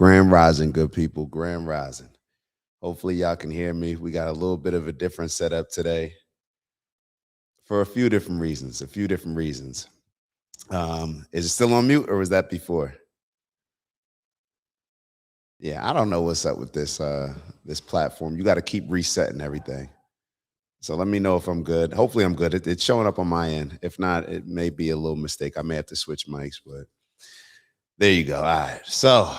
Grand Rising, good people. Grand Rising. Hopefully, y'all can hear me. We got a little bit of a different setup today for a few different reasons. A few different reasons. Is it still on mute or was that before? Yeah, I don't know what's up with this platform. You got to keep resetting everything. So let me know if I'm good. Hopefully, I'm good. It's showing up on my end. If not, it may be a little mistake. I may have to switch mics, but there you go. All right. So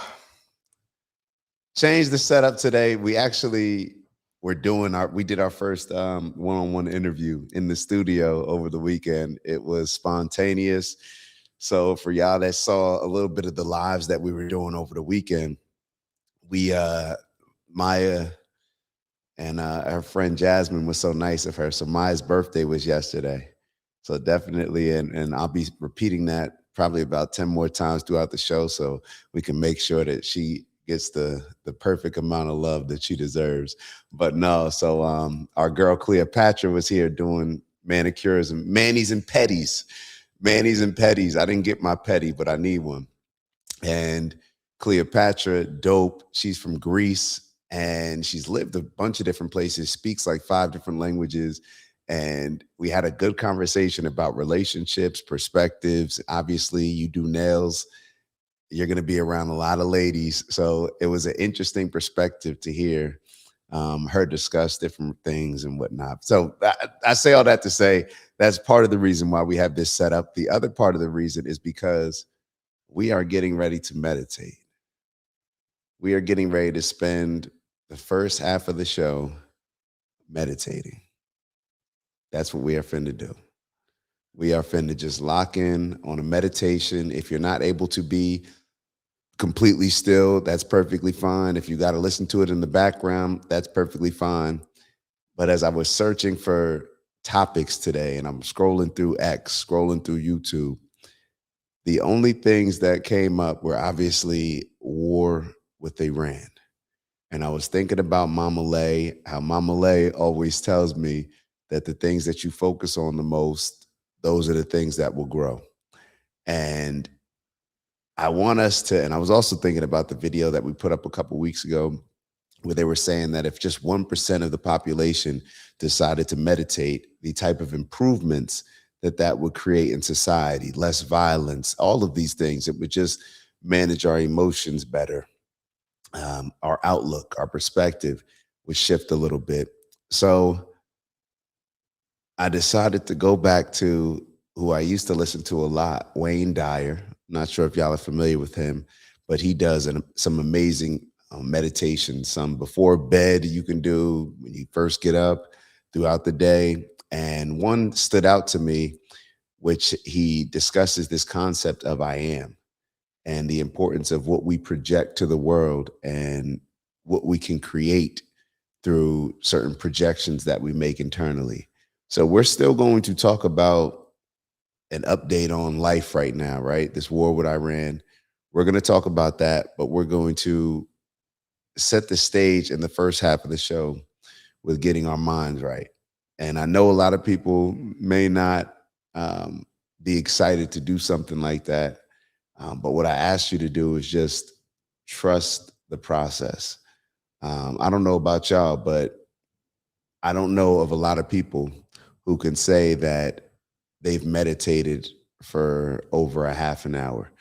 change the setup today. We did our first one-on-one interview in the studio over the weekend. It was spontaneous. So for y'all that saw a little bit of the lives that we were doing over the weekend, we Maya and her friend Jasmine was so nice of her. So Maya's birthday was yesterday. So definitely, and I'll be repeating that probably about 10 more times throughout the show so we can make sure that she gets the perfect amount of love that she deserves. But no, so our girl Cleopatra was here doing manicures and manis and petties. Manis and petties. I didn't get my petty, but I need one. And Cleopatra, dope. She's from Greece and she's lived a bunch of different places, speaks like 5 different languages. And we had a good conversation about relationships, perspectives. Obviously, you do nails, you're going to be around a lot of ladies. So it was an interesting perspective to hear her discuss different things and whatnot. So I say all that to say that's part of the reason why we have this set up. The other part of the reason is because we are getting ready to meditate. We are getting ready to spend the first half of the show meditating. That's what we are finna do. We are finna just lock in on a meditation. If you're not able to be completely still, that's perfectly fine. If you got to listen to it in the background, that's perfectly fine. But as I was searching for topics today and I'm scrolling through X, scrolling through YouTube, the only things that came up were obviously war with Iran. And I was thinking about Mama Lay, how Mama Lay always tells me that the things that you focus on the most, those are the things that will grow. And I want us to, and I was also thinking about the video that we put up a couple weeks ago where they were saying that if just 1% of the population decided to meditate, the type of improvements that that would create in society, less violence, all of these things, it would just manage our emotions better. Our outlook, our perspective would shift a little bit. So I decided to go back to who I used to listen to a lot, Wayne Dyer. Not sure if y'all are familiar with him, but he does some amazing meditation, some before bed you can do when you first get up throughout the day. And one stood out to me, which he discusses this concept of I am and the importance of what we project to the world and what we can create through certain projections that we make internally. So we're still going to talk about an update on life right now, right? This war with Iran. We're going to talk about that, but we're going to set the stage in the first half of the show with getting our minds right. And I know a lot of people may not be excited to do something like that. But what I asked you to do is just trust the process. I don't know about y'all, but I don't know of a lot of people who can say that they've meditated for over a half an hour.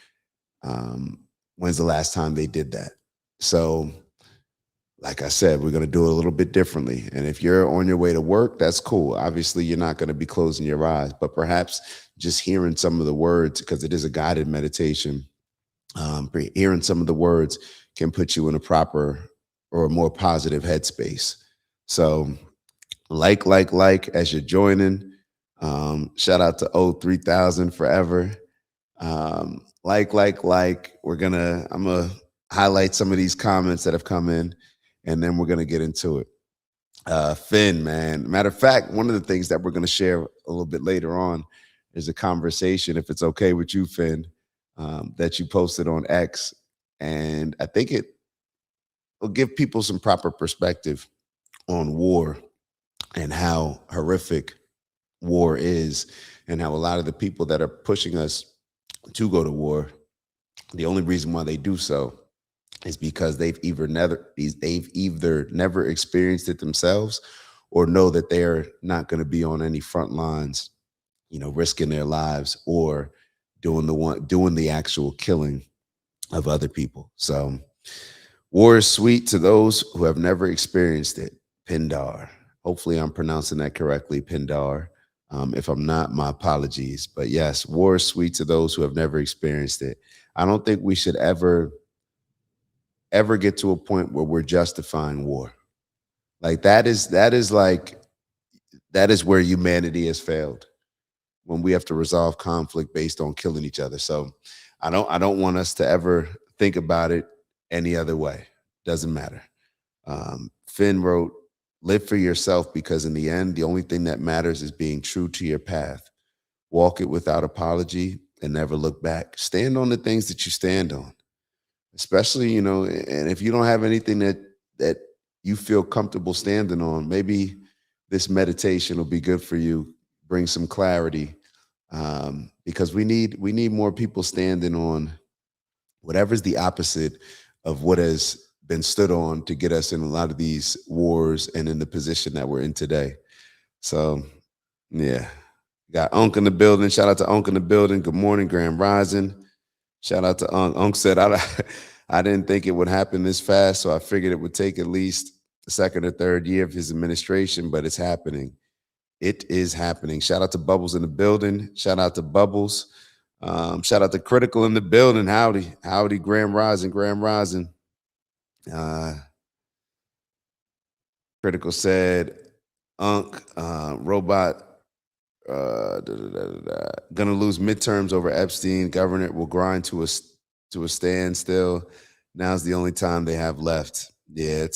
When's the last time they did that? So, like I said, we're going to do it a little bit differently. And if you're on your way to work, that's cool. Obviously, you're not going to be closing your eyes, but perhaps just hearing some of the words, because it is a guided meditation, hearing some of the words can put you in a proper or a more positive headspace. So, as you're joining. Shout out to O3000 forever. I'm gonna highlight some of these comments that have come in, and then we're gonna get into it. Finn, man. Matter of fact, one of the things that we're gonna share a little bit later on is a conversation, if it's okay with you, Finn, that you posted on X, and I think it will give people some proper perspective on war and how horrific war is, and how a lot of the people that are pushing us to go to war, the only reason why they do so is because they've either never experienced it themselves or know that they're not going to be on any front lines, risking their lives or doing the actual killing of other people. So war is sweet to those who have never experienced it. Pindar. Hopefully, I'm pronouncing that correctly, Pindar. If I'm not, my apologies. But yes, war is sweet to those who have never experienced it. I don't think we should ever get to a point where we're justifying war. Like that is where humanity has failed, when we have to resolve conflict based on killing each other. So I don't want us to ever think about it any other way. Doesn't matter. Finn wrote, live for yourself, because in the end, the only thing that matters is being true to your path. Walk it without apology and never look back. Stand on the things that you stand on, especially, and if you don't have anything that you feel comfortable standing on, maybe this meditation will be good for you, bring some clarity, because we need more people standing on whatever's the opposite of what has been stood on to get us in a lot of these wars and in the position that we're in today. So yeah, got Unc in the building. Shout out to Unc in the building. Good morning, Grand Rising. Shout out to Unc. Unc said, I didn't think it would happen this fast, so I figured it would take at least the second or third year of his administration, but it's happening. It is happening. Shout out to Bubbles in the building. Shout out to Bubbles. Shout out to Critical in the building. Howdy. Howdy, Grand Rising, Grand Rising. Uh, Critical said, Unc, robot, gonna lose midterms over Epstein. Government will grind to a standstill. Now's the only time they have left. Yeah,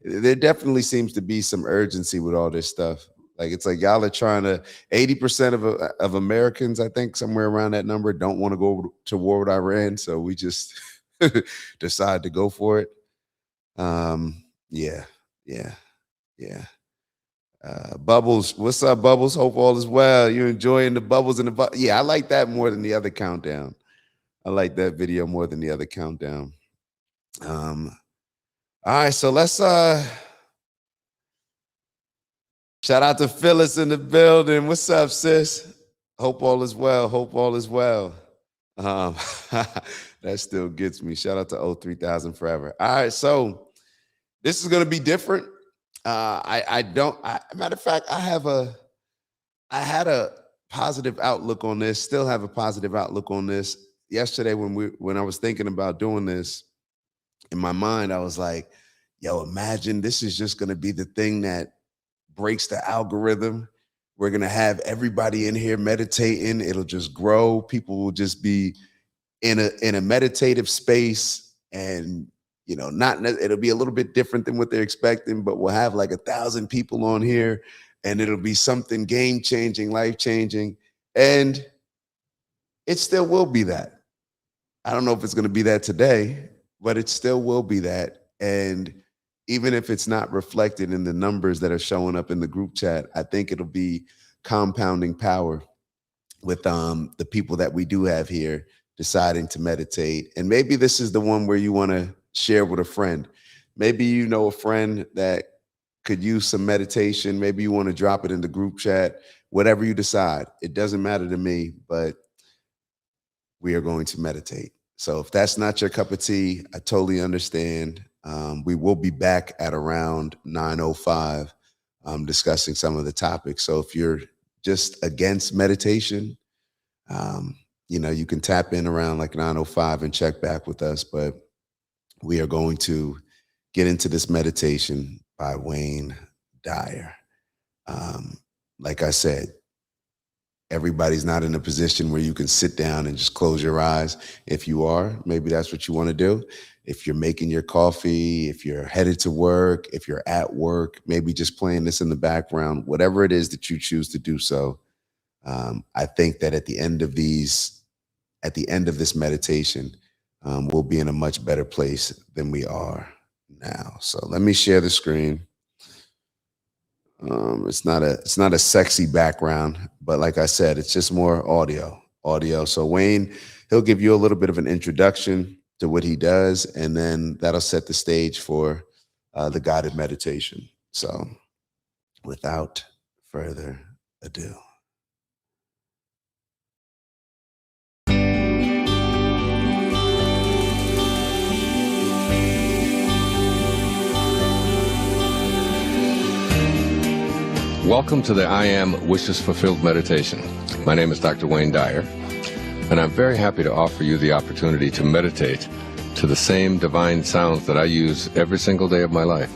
there definitely seems to be some urgency with all this stuff. Like, it's like y'all are trying to, 80% of Americans, I think somewhere around that number, don't want to go to war with Iran. So we just decide to go for it. Yeah, yeah, yeah. Bubbles, what's up, Bubbles? Hope all is well. You enjoying the bubbles in the yeah, I like that more than the other countdown. I like that video more than the other countdown. All right, so let's shout out to Phyllis in the building. What's up, sis? Hope all is well. Hope all is well. Um, that still gets me. Shout out to 3000 forever. All right, so this is gonna be different. Matter of fact, I had a positive outlook on this, still have a positive outlook on this. Yesterday, when I was thinking about doing this, in my mind, I was like, yo, imagine this is just gonna be the thing that breaks the algorithm. We're gonna have everybody in here meditating. It'll just grow. People will just be in a meditative space, and not it'll be a little bit different than what they're expecting, but we'll have like 1,000 people on here, and it'll be something game changing, life changing, and it still will be that. I don't know if it's going to be that today, but it still will be that. And even if it's not reflected in the numbers that are showing up in the group chat, I think it'll be compounding power with the people that we do have here deciding to meditate. And maybe this is the one where you want to share with a friend. Maybe you know a friend that could use some meditation. Maybe you want to drop it in the group chat. Whatever you decide, it doesn't matter to me, but we are going to meditate. So if that's not your cup of tea, I totally understand. We will be back at around 9:05 discussing some of the topics. So if you're just against meditation, you can tap in around like 9:05 and check back with us. But we are going to get into this meditation by Wayne Dyer. Like I said, everybody's not in a position where you can sit down and just close your eyes. If you are, maybe that's what you want to do. If you're making your coffee, if you're headed to work, if you're at work, maybe just playing this in the background, whatever it is that you choose to do so. I think that at the end of this meditation, we'll be in a much better place than we are now. So let me share the screen. It's not a sexy background, but like I said, it's just more audio. So Wayne, he'll give you a little bit of an introduction. to what he does, and then that'll set the stage for the guided meditation. So without further ado. Welcome to the I Am Wishes Fulfilled meditation. My name is Dr. Wayne Dyer, and I'm very happy to offer you the opportunity to meditate to the same divine sounds that I use every single day of my life.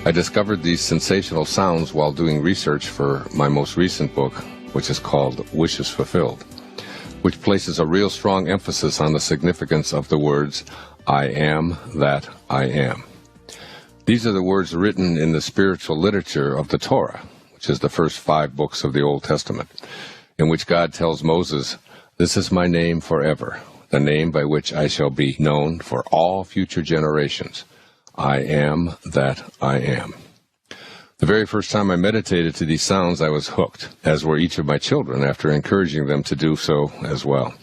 I discovered these sensational sounds while doing research for my most recent book, which is called Wishes Fulfilled, which places a real strong emphasis on the significance of the words, I am that I am. These are the words written in the spiritual literature of the Torah, which is the first 5 books of the Old Testament, in which God tells Moses, "This is my name forever, the name by which I shall be known for all future generations. I am that I am." The very first time I meditated to these sounds, I was hooked, as were each of my children, after encouraging them to do so as well.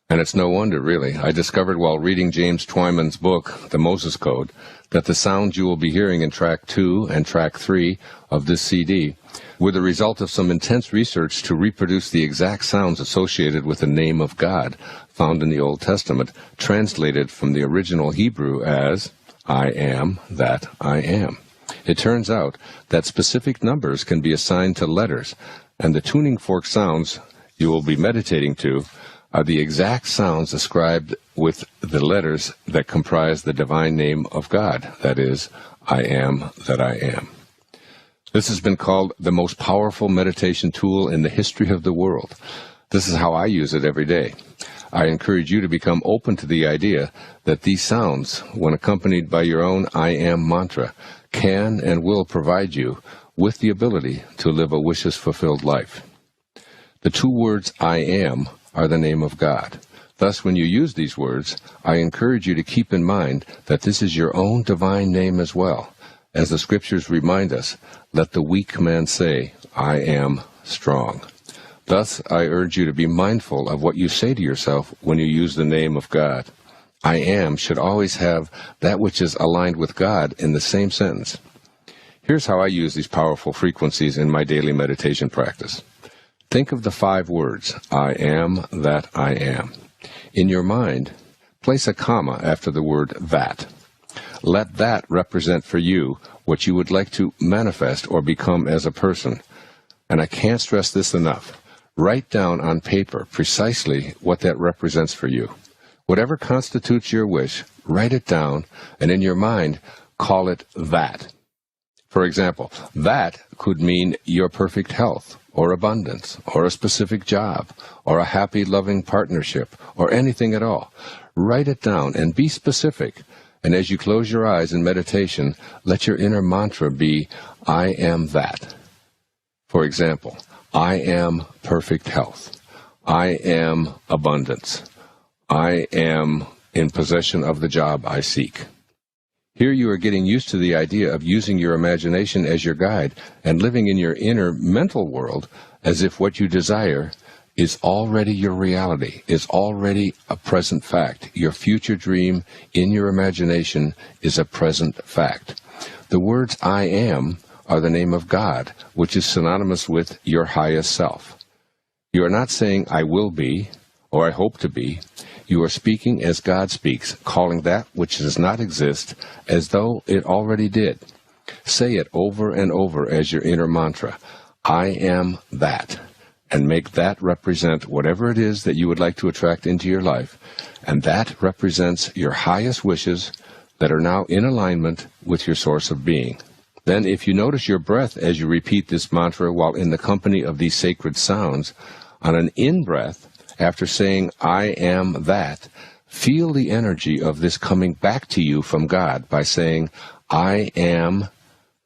And it's no wonder, really. I discovered while reading James Twyman's book, The Moses Code, that the sounds you will be hearing in track 2 and track 3 of this CD were the result of some intense research to reproduce the exact sounds associated with the name of God found in the Old Testament, translated from the original Hebrew as, I am that I am. It turns out that specific numbers can be assigned to letters, and the tuning fork sounds you will be meditating to are the exact sounds ascribed with the letters that comprise the divine name of God, that is, I am that I am. This has been called the most powerful meditation tool in the history of the world. This is how I use it every day. I encourage you to become open to the idea that these sounds, when accompanied by your own I am mantra, can and will provide you with the ability to live a wishes-fulfilled life. The 2 words I am are the name of God. Thus, when you use these words, I encourage you to keep in mind that this is your own divine name as well. As the scriptures remind us, let the weak man say, I am strong. Thus, I urge you to be mindful of what you say to yourself when you use the name of God. I am should always have that which is aligned with God in the same sentence. Here's how I use these powerful frequencies in my daily meditation practice. Think of the 5 words, I am that I am. In your mind, place a comma after the word that. Let that represent for you what you would like to manifest or become as a person. And I can't stress this enough. Write down on paper precisely what that represents for you. Whatever constitutes your wish, write it down, and in your mind, call it that. For example, that could mean your perfect health, or abundance, or a specific job, or a happy, loving partnership, or anything at all. Write it down and be specific. And as you close your eyes in meditation, let your inner mantra be, I am that. For example, I am perfect health. I am abundance. I am in possession of the job I seek. Here you are getting used to the idea of using your imagination as your guide and living in your inner mental world as if what you desire is already your reality, is already a present fact. Your future dream in your imagination is a present fact. The words I am are the name of God, which is synonymous with your highest self. You are not saying I will be or I hope to be. You are speaking as God speaks, calling that which does not exist as though it already did. Say it over and over as your inner mantra, I am that, and make that represent whatever it is that you would like to attract into your life, and that represents your highest wishes that are now in alignment with your source of being. Then, if you notice your breath as you repeat this mantra while in the company of these sacred sounds, on an in-breath, after saying, I am that, feel the energy of this coming back to you from God by saying, I am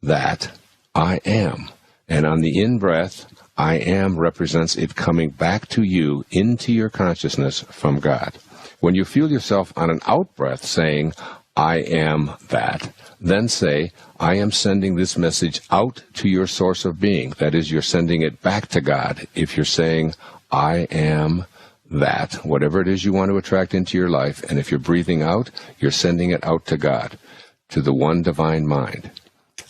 that I am. And on the in-breath, I am represents it coming back to you into your consciousness from God. When you feel yourself on an out-breath saying, I am that, then say, I am sending this message out to your source of being. That is, you're sending it back to God if you're saying, I am that, whatever it is you want to attract into your life, and if you're breathing out, you're sending it out to God, to the one divine mind.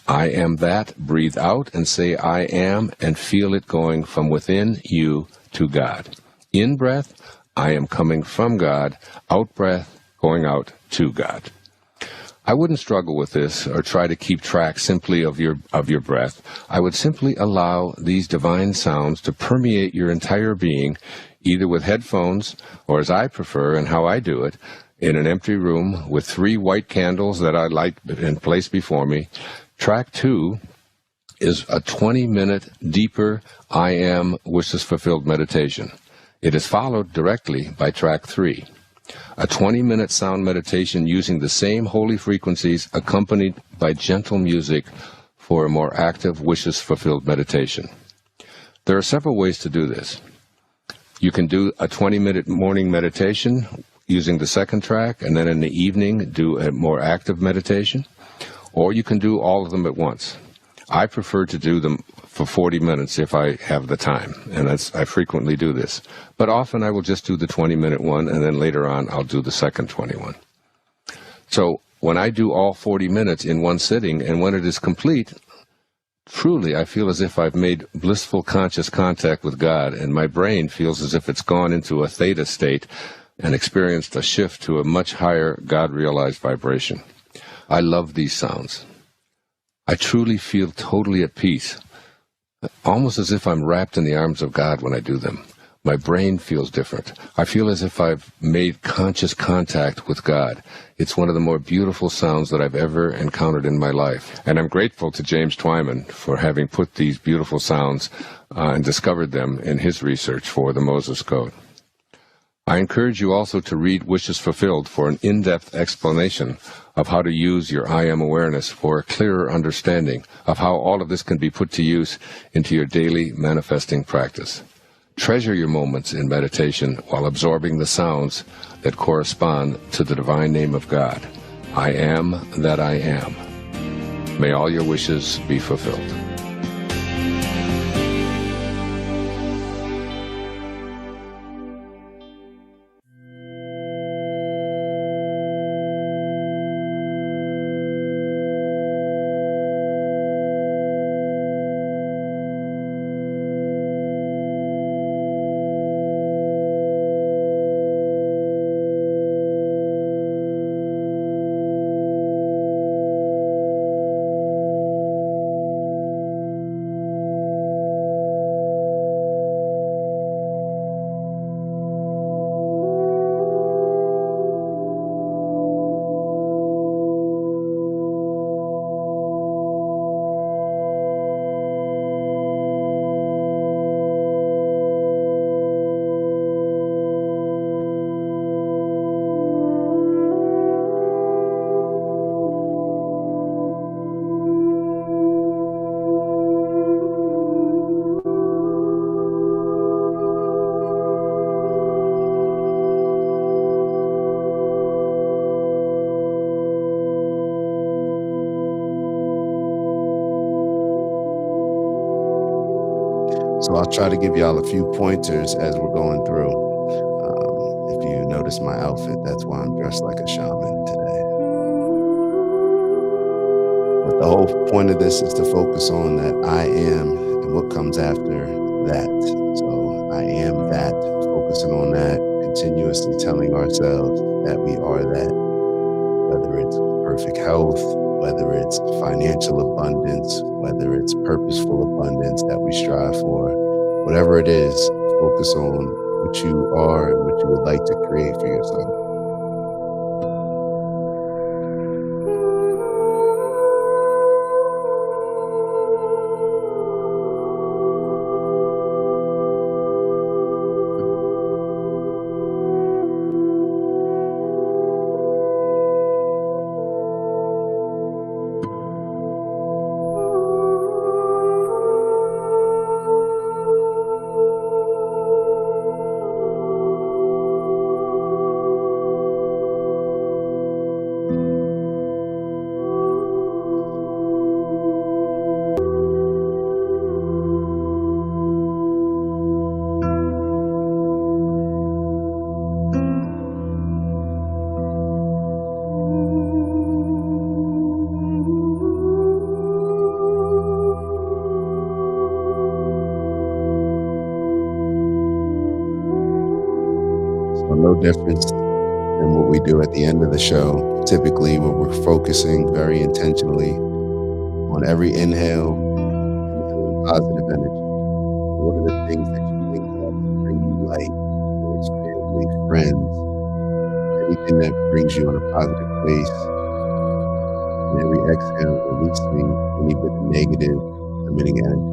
I am that. Breathe out and say I am, and feel it going from within you to God. In breath, I am coming from God. Out breath, going out to God. I wouldn't struggle with this or try to keep track simply of your breath. I would simply allow these divine sounds to permeate your entire being, either with headphones or, as I prefer and how I do it, in an empty room with 3 white candles that I light and place before me. Track 2 is a 20-minute deeper I Am Wishes Fulfilled meditation. It is followed directly by track 3. A 20-minute sound meditation using the same holy frequencies accompanied by gentle music for a more active wishes-fulfilled meditation. There are several ways to do this. You can do a 20-minute morning meditation using the second track, and then in the evening do a more active meditation, or you can do all of them at once. I prefer to do them for 40 minutes if I have the time, and I frequently do this. But often I will just do the 20-minute one, and then later on I'll do the second 21. So when I do all 40 minutes in one sitting, and when it is complete, truly I feel as if I've made blissful conscious contact with God, and my brain feels as if it's gone into a theta state and experienced a shift to a much higher God-realized vibration. I love these sounds. I truly feel totally at peace, almost as if I'm wrapped in the arms of God when I do them. My brain feels different. I feel as if I've made conscious contact with God. It's one of the more beautiful sounds that I've ever encountered in my life. And I'm grateful to James Twyman for having put these beautiful sounds and discovered them in his research for the Moses Code. I encourage you also to read Wishes Fulfilled for an in-depth explanation of how to use your I Am awareness for a clearer understanding of how all of this can be put to use into your daily manifesting practice. Treasure your moments in meditation while absorbing the sounds that correspond to the divine name of God. I am that I am. May all your wishes be fulfilled. So I'll try to give y'all a few pointers as we're going through. If you notice my outfit, that's why I'm dressed like a shaman today. But the whole point of this is to focus on that I am and what comes after that. So I am that, focusing on that, continuously telling ourselves that we are that, whether it's perfect health, whether it's financial abundance, whether it's purposeful abundance that we strive for, whatever it is, focus on what you are and what you would like to create for yourself. So no difference than what we do at the end of the show. Typically, where we're focusing very intentionally on every inhale, inhaling positive energy. What are the things that you think of that bring you light, whether it's family, friends, anything that brings you in a positive place? And every exhale, releasing any bit of negative, limiting energy.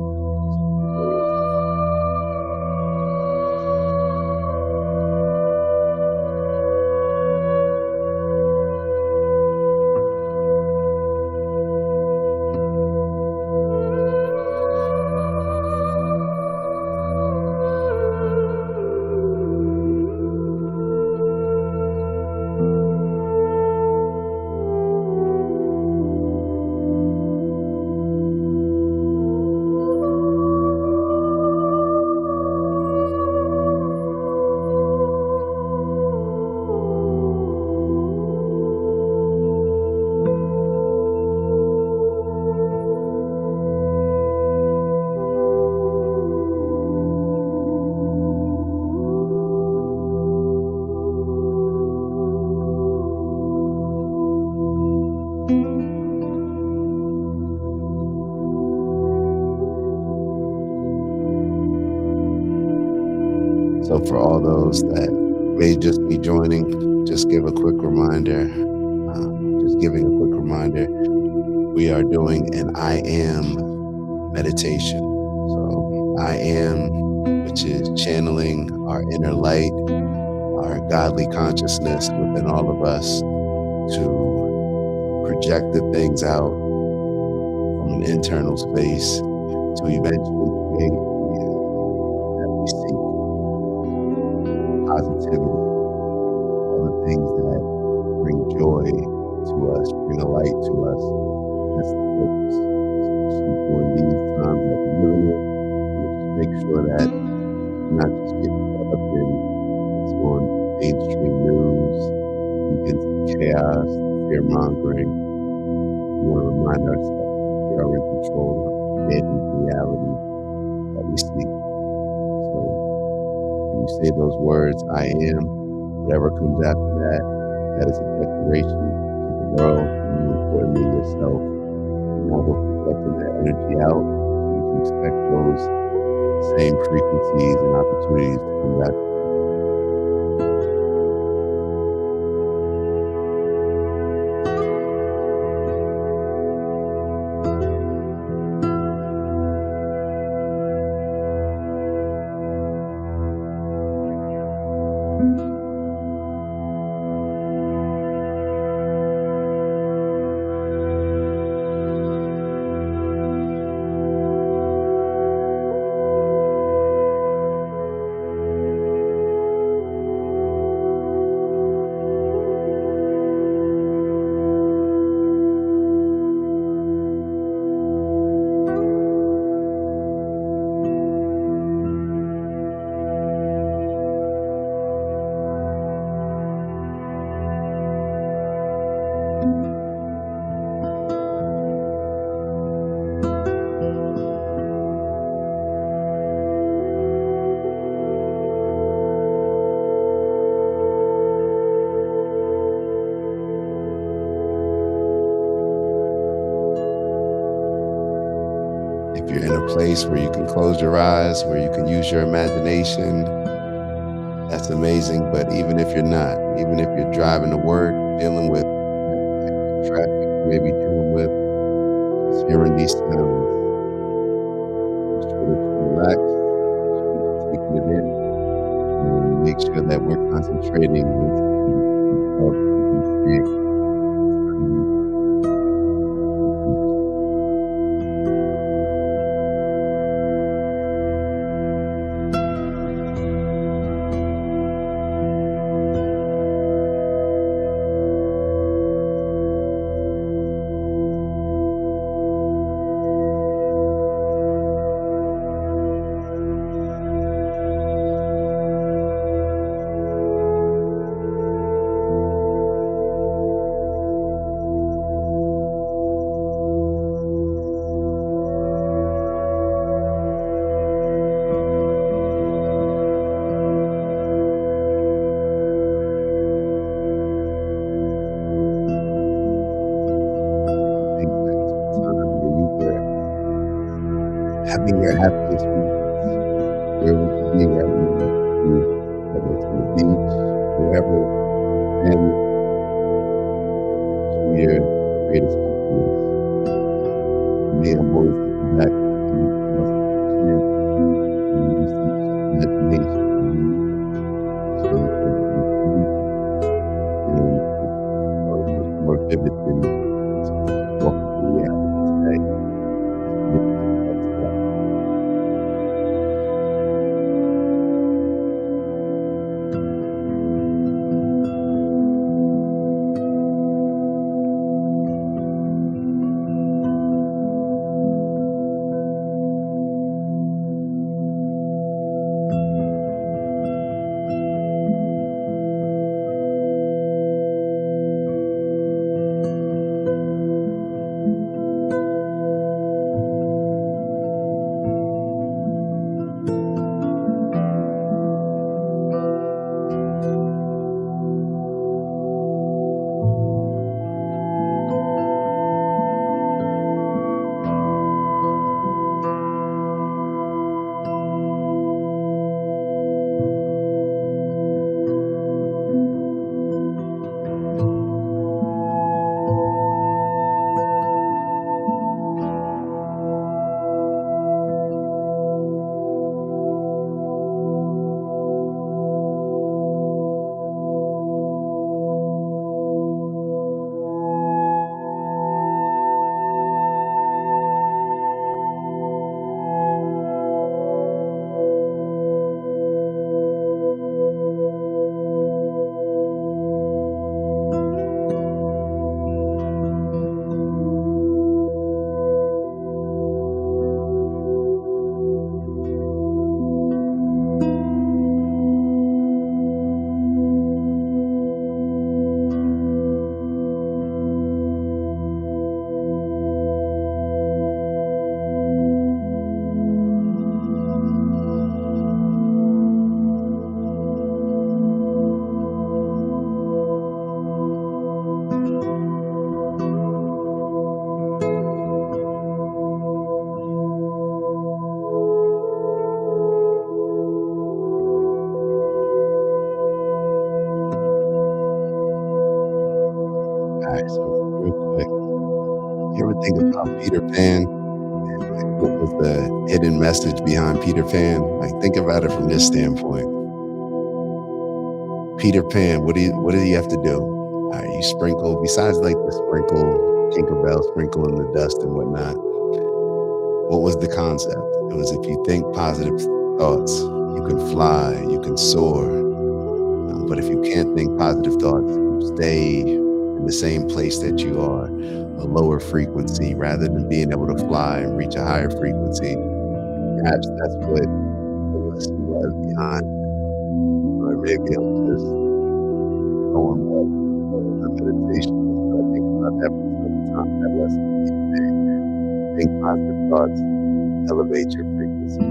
So for all those that may just be joining, just give a quick reminder, just giving a quick reminder, we are doing an I am meditation. So I am, which is channeling our inner light, our godly consciousness within all of us to project the things out from an internal space to eventually create the reality that we seek. Positivity, all the things that bring joy to us, bring a light to us. That's the focus, especially during these times that we're living in. Just make sure that we're not just getting caught up in what's on mainstream news, into the chaos, fear mongering. We want to remind ourselves that we are in control of creating the reality that we seek. So when you say those words, I am, whatever comes after that, that is a declaration to the world, and more importantly, yourself. And now we're projecting that energy out, so you can expect those same frequencies and opportunities to come back. If you're in a place where you can close your eyes, where you can use your imagination, that's amazing. But even if you're not, even if you're driving to work, dealing with traffic you may be dealing with, just hearing these sounds, make sure that you relax, make sure that you're taking it in, and make sure that we're concentrating of create. having your happiest moments, where would you be right now? Whether it's on the beach, wherever, and to your greatest happiness. For me, I'm always looking back, thinking when I was a kid, and we used to use our imagination, and it's really good to sleep, and it's always much more vivid than walking through reality today. Maybe think back to that. All right, so real quick, you ever think about Peter Pan and like what was the hidden message behind Peter Pan? Like think about it from this standpoint. Peter Pan, what do you have to do? All right, you sprinkle besides like the sprinkle, Tinkerbell sprinkle in the dust and whatnot. What was the concept? It was if you think positive thoughts, you can fly, you can soar. But if you can't think positive thoughts, you stay in the same place that you are, a lower frequency, rather than being able to fly and reach a higher frequency. Perhaps that's what the lesson was behind it. Or maybe I'm just going back the meditation. But I think about that all the time. That lesson being big. Think positive thoughts, elevate your frequency.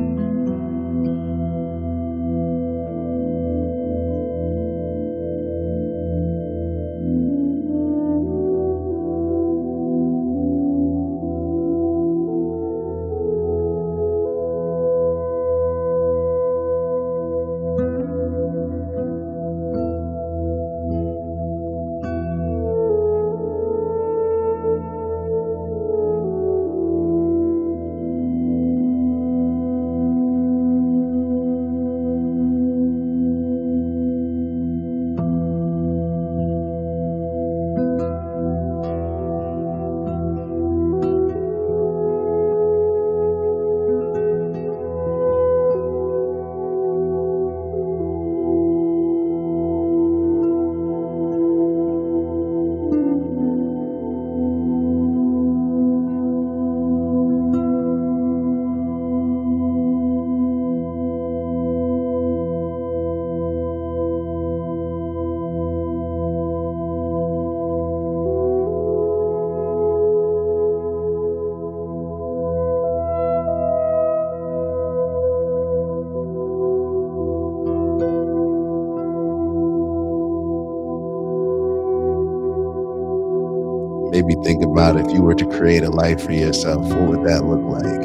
Maybe think about if you were to create a life for yourself, what would that look like?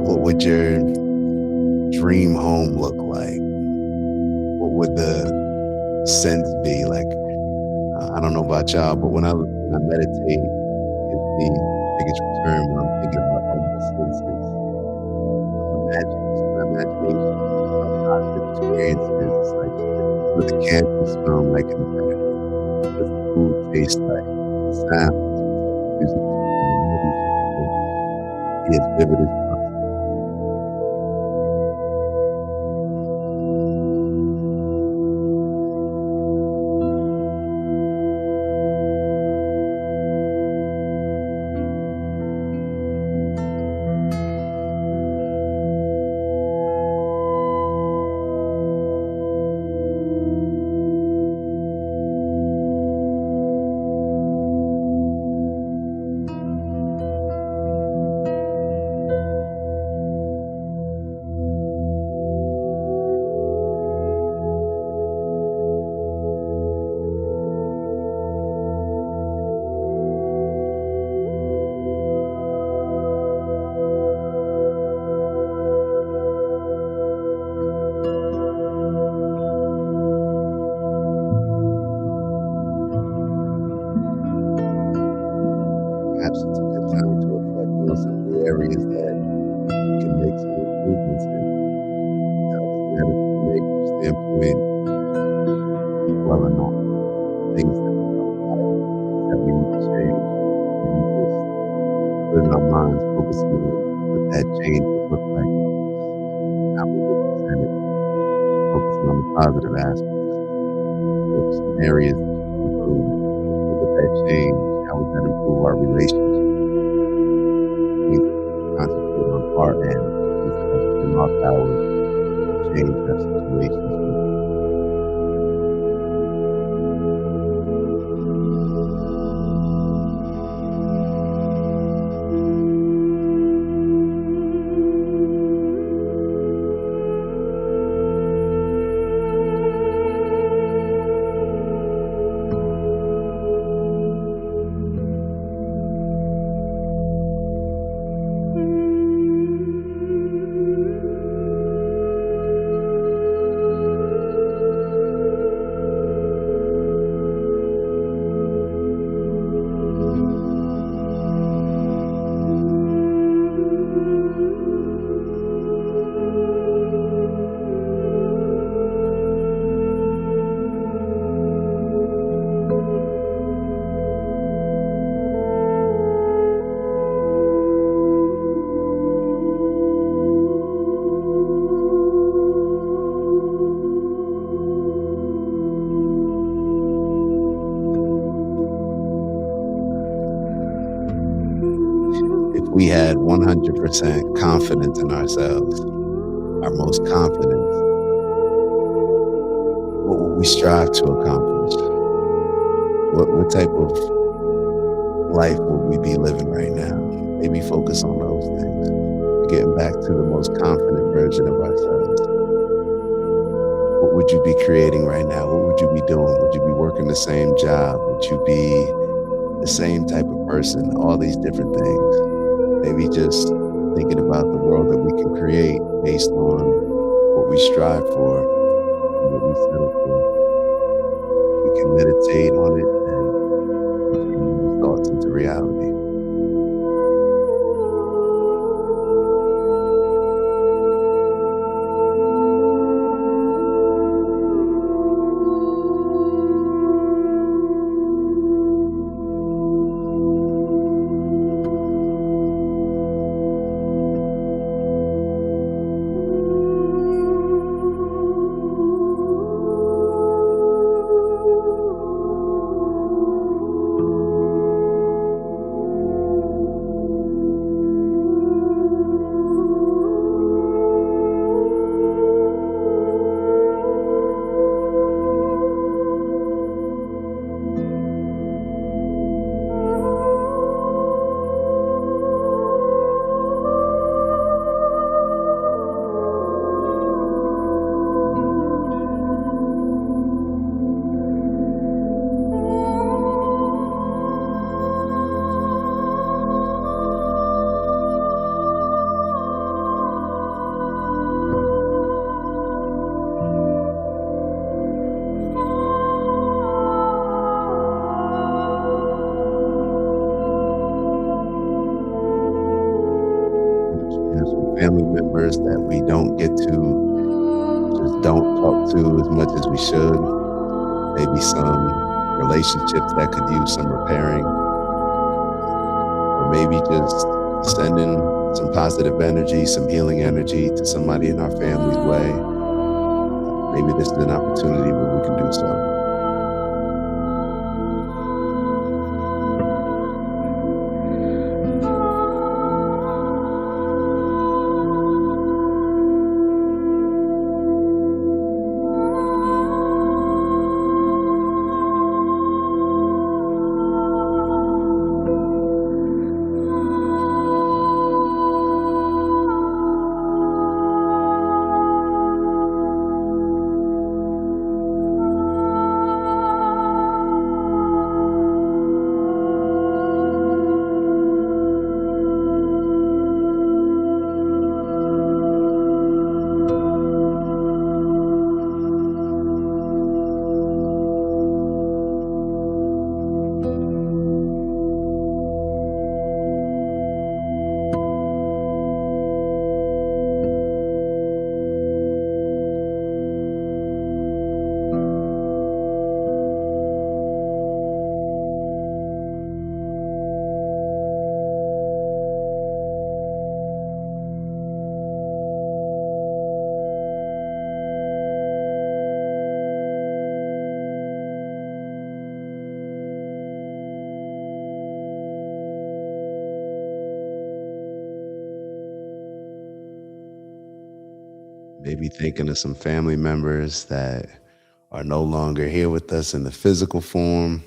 what would your dream home look like? What would the sense be like? I don't know about y'all, but when I meditate, it gives me the biggest return when I'm thinking about all my senses. My imagination, my positive experiences. It's like what the candles smell like in the back, what the food tastes like, the sounds, what type of music is playing, all these different things. Be as vivid as possible. Perhaps it's a good time to reflect on some of the areas that you can make some improvements in. Looking at it from a negative standpoint, dwelling on things that we don't like, things that we need to change. Maybe just putting our minds focusing on what that change would look like, how we would present it, focusing on the positive aspects. What are some areas that you can improve? What would that change? How would that improve our relationship? Things that we can concentrate on our end, things that are within our power to change our situations with. If we had 100% confidence in ourselves, our most confidence, what would we strive to accomplish? What type of life would we be living right now? Maybe focus on those things. Getting back to the most confident version of ourselves. What would you be creating right now? What would you be doing? Would you be working the same job? Would you be the same type of person? All these different things. Maybe just thinking about the world that we can create based on what we strive for and what we settle for. We can meditate on it and turn those thoughts into reality. we should. Maybe some relationships that could use some repairing, or maybe just sending some positive energy, some healing energy to somebody in our family's way. Maybe this is an opportunity where we can do so. Maybe thinking of some family members that are no longer here with us in the physical form,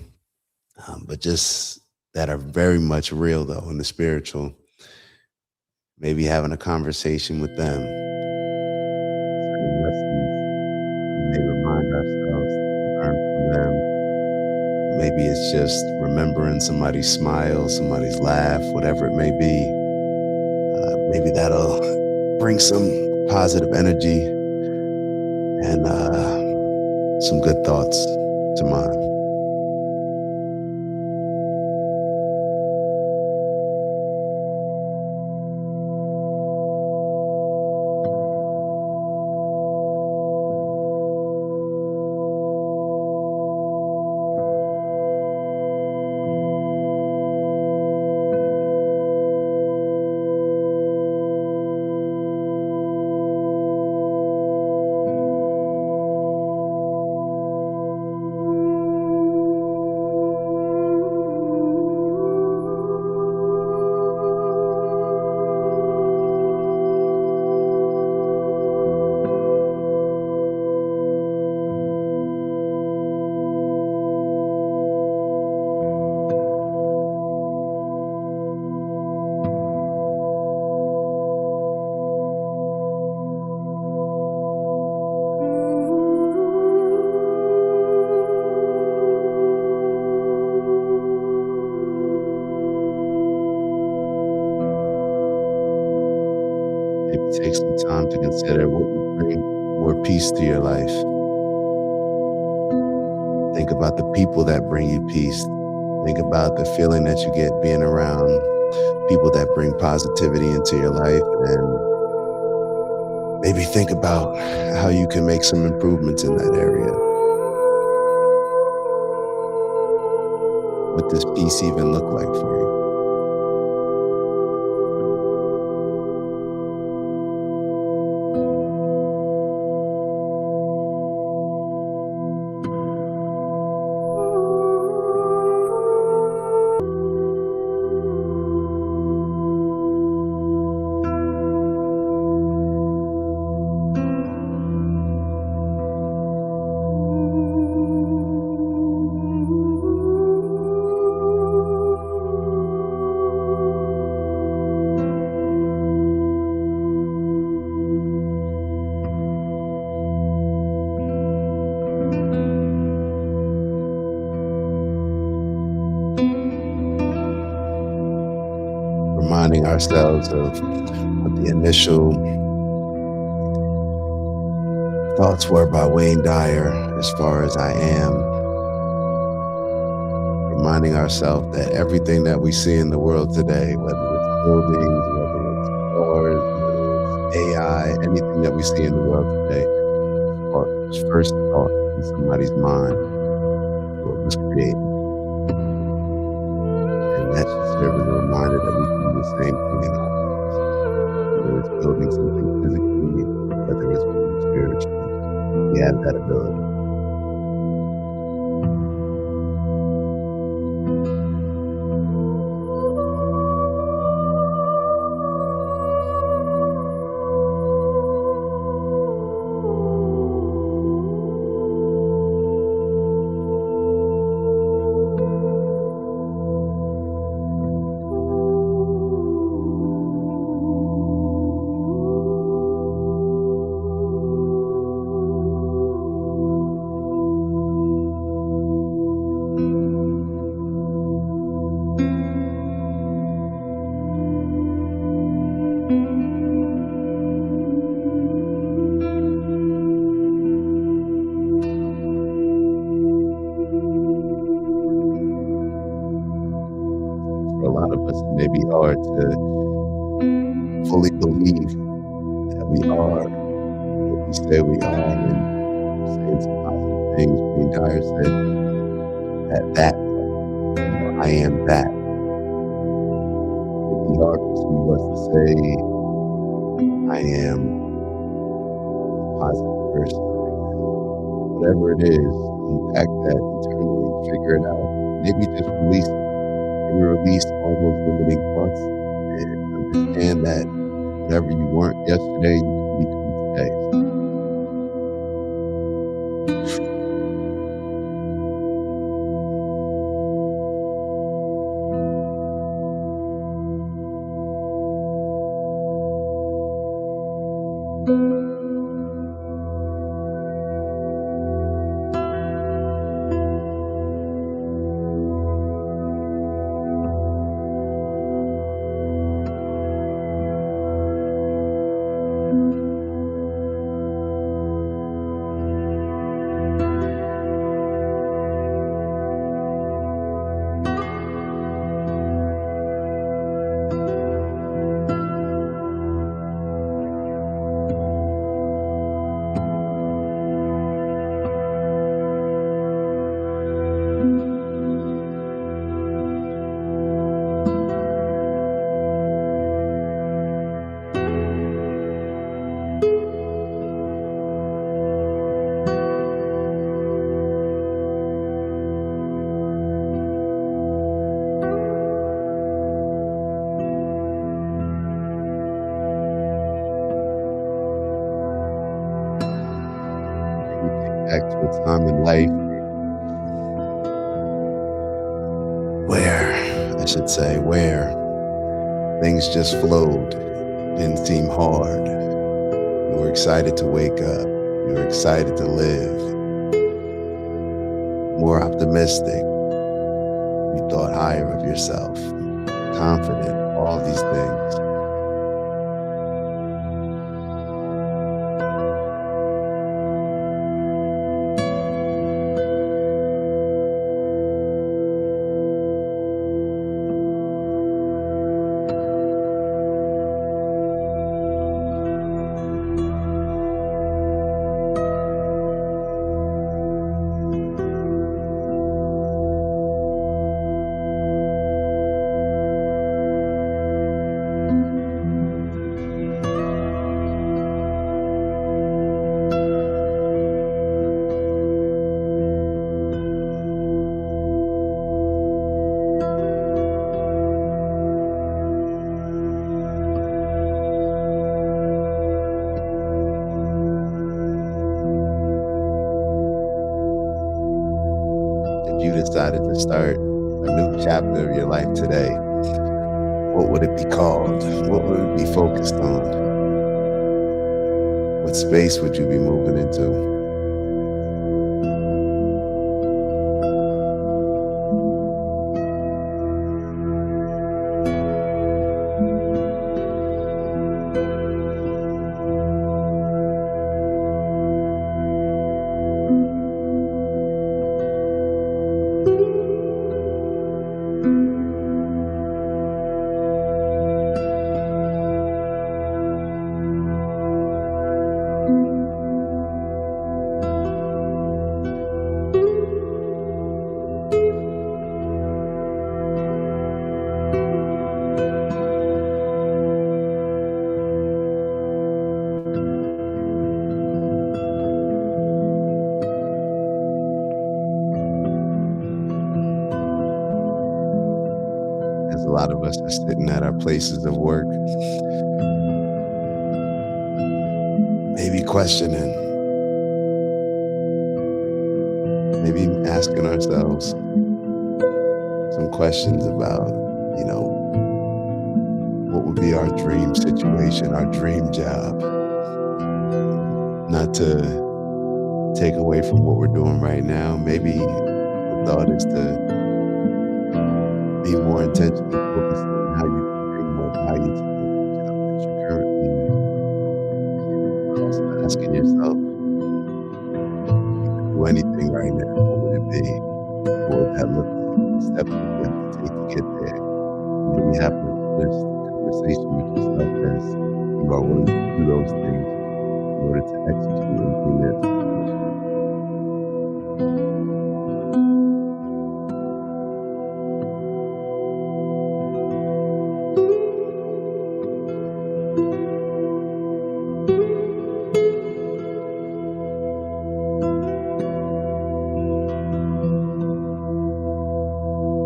but just that are very much real though in the spiritual. Maybe having a conversation with them, certain lessons we may remind ourselves to learn from them. Maybe it's just remembering somebody's smile, somebody's laugh, whatever it may be. Maybe that'll bring some positive energy and some good thoughts to mind. Maybe take some time to consider what would bring more peace to your life. Think about the people that bring you peace. Think about the feeling that you get being around people that bring positivity into your life. And maybe think about how you can make some improvements in that area. What does peace even look like for you? Reminding ourselves of what the initial thoughts were by Wayne Dyer as far as I am. Reminding ourselves that everything that we see in the world today, whether it's buildings, whether it's cars, whether it's AI, anything that we see in the world today, is first thought. in somebody's mind what was created. And that should serve as a reminder that we can do the same thing in our lives. Whether it's building something physically, whether it's building spiritually, we have that ability. For a lot of us, it may be hard to fully believe that we are what we say we are, and saying some positive things. Wayne Dyer said that I am that. It'd be hard for some of us to say I am a positive person right now. Whatever it is, unpack that internally, figure it out. Maybe just release it. Maybe release all those limiting thoughts and understand that whatever you weren't yesterday, you can become today. Back to a time in life where things just flowed, didn't seem hard. You were excited to wake up. You were excited to live. More optimistic. You thought higher of yourself. Confident. All of these things. You decided to start a new chapter of your life today, what would it be called? What would it be focused on? What space would you be moving into? a lot of us are sitting at our places of work, maybe questioning, maybe asking ourselves some questions about, you know, what would be our dream situation, our dream job. Not to take away from what we're doing right now. Maybe the thought is to be more intentionally focused on how you can bring more value to the job that you're currently in. Also asking yourself, if you could do anything right now, what would it be? What would that look like? The steps would you have to take to get there? Maybe have a honest conversation with yourself as you are willing to do those things in order to execute and bring that to fruition.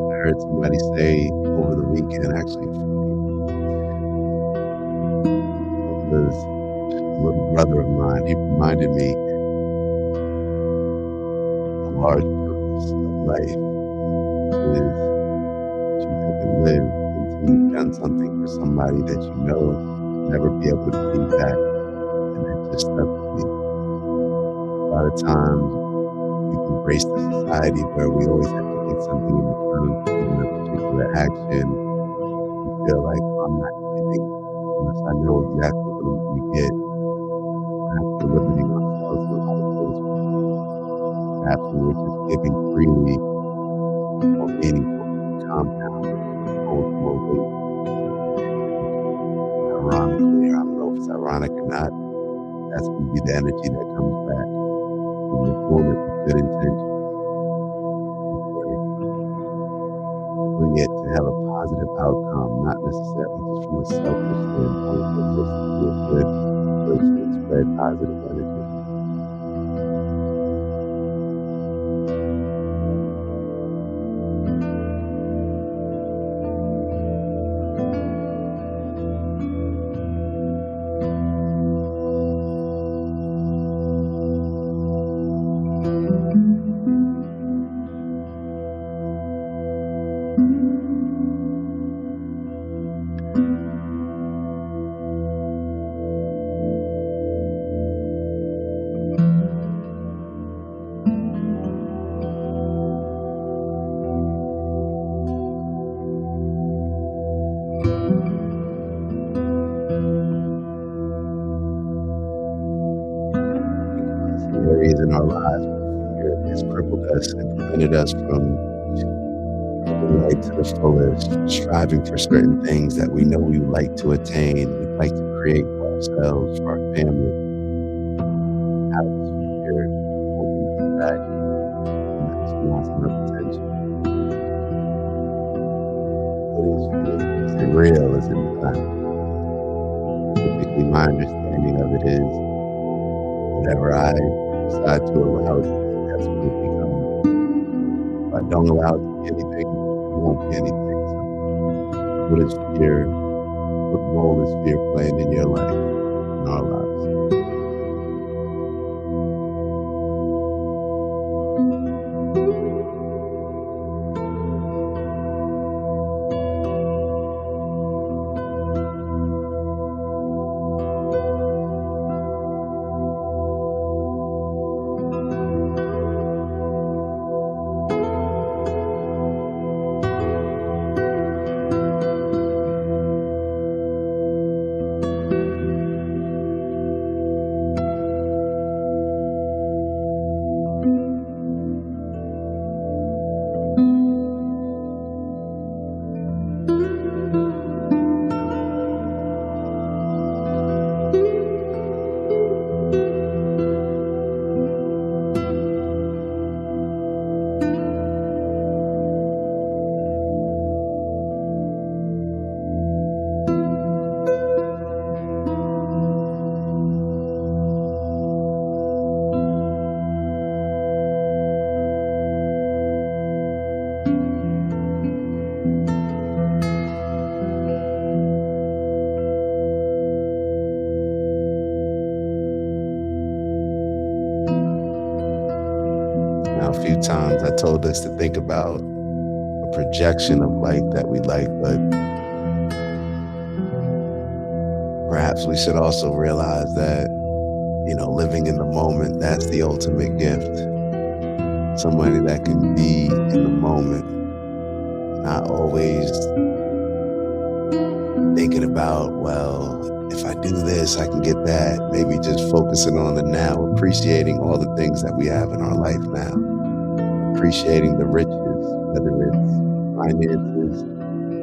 I heard somebody say over the weekend, actually, a few people, was a little brother of mine. He reminded me a large purpose of life, which is that you haven't lived until you've done something for somebody that you know you'll never be able to pay back. And that just stuck with me. A lot of times we've embraced a society where we always have to get something in return for doing a particular action. We feel like, I'm not giving unless I know exactly what I'm going to get. Perhaps we're limiting ourselves in a lot of ways. Perhaps when we're just giving freely, more meaningful, compound, holds more weight. Ironically, or I don't know if it's ironic or not, that's going to be the energy that comes back when you're doing it with good intentions. We're doing it to have a positive outcome, not necessarily just from a selfish standpoint, but just to be a good person and spread positive energy. Some areas in our lives where fear has crippled us and prevented us from living life to the fullest, striving for certain things that we know we would like to attain, we'd like to create for ourselves, for our family. How does fear holding us back from maximizing our potential? What is fear? Is it real? Is it not? Typically, my understanding of it is whatever I decide to allow it to be, that's what it becomes. If I don't allow it to be anything, it won't be anything. So, what is fear? What role is fear playing in your life, in our lives? times I told us to think about a projection of life that we like, but perhaps we should also realize that, living in the moment, that's the ultimate gift. Somebody that can be in the moment, not always thinking about, well, if I do this, I can get that. Maybe just focusing on the now, appreciating all the things that we have in our life now, appreciating the riches, whether it's finances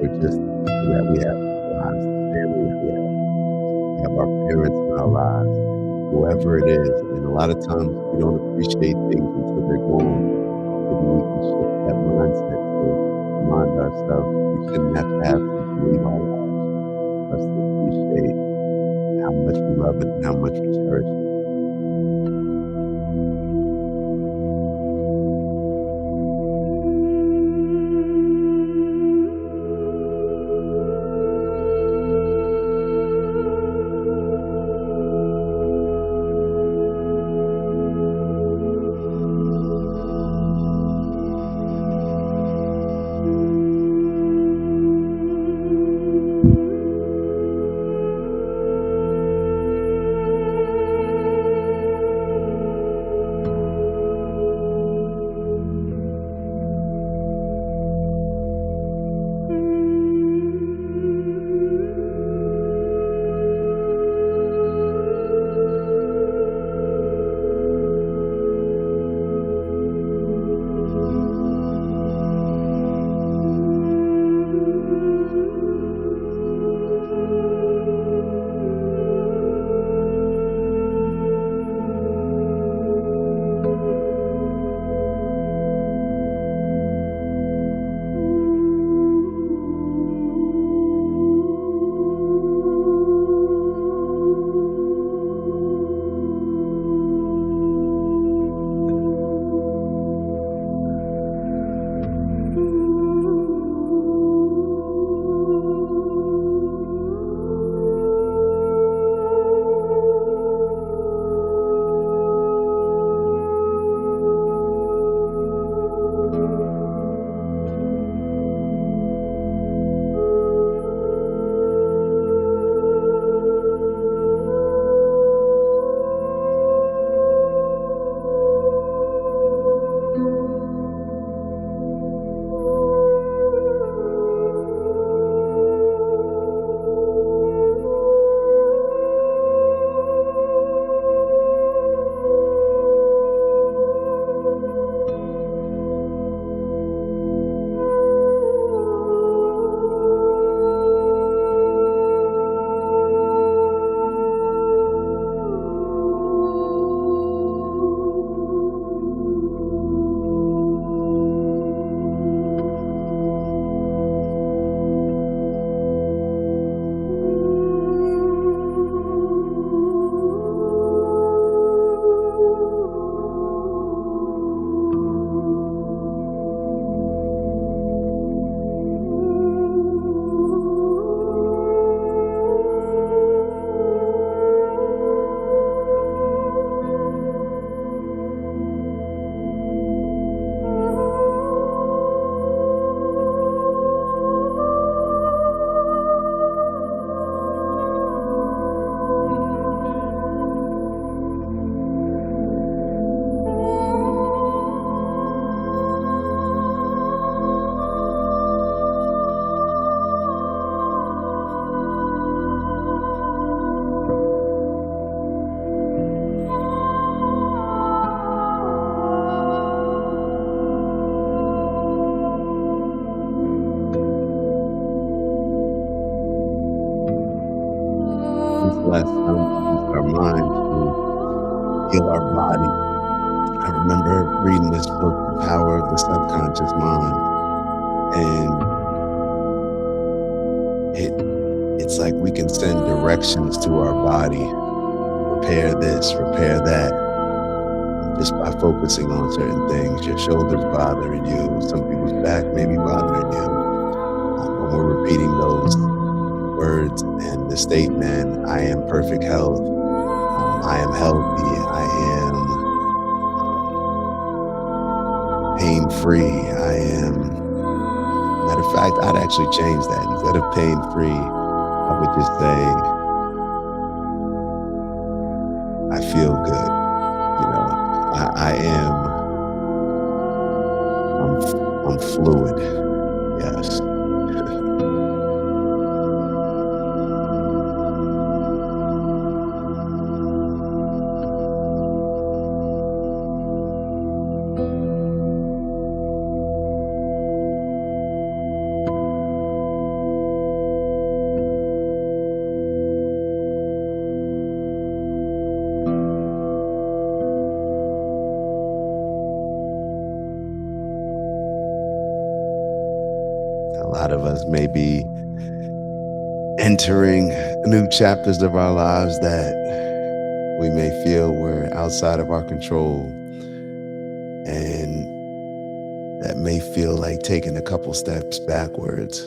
or just that we have lives, the family that we have our parents in our lives, whoever it is. And a lot of times we don't appreciate things until they're gone. Maybe we can shift that mindset to remind ourselves we shouldn't have to have to leave our lives for us to appreciate how much we love it and how much we cherish it. Last time we used our mind to heal our body. I remember reading this book, The Power of the Subconscious Mind, and it's like we can send directions to our body, repair this, repair that, just by focusing on certain things. Your shoulders bothering you, some people's back may be bothering you. When we're repeating those words and the statement, I am perfect health, I am healthy, I am pain free. I am, matter of fact, I'd actually change that. Instead of pain free, I would just say, I feel good. I am, I'm fluid. Yes. A lot of us may be entering new chapters of our lives that we may feel were outside of our control, and that may feel like taking a couple steps backwards.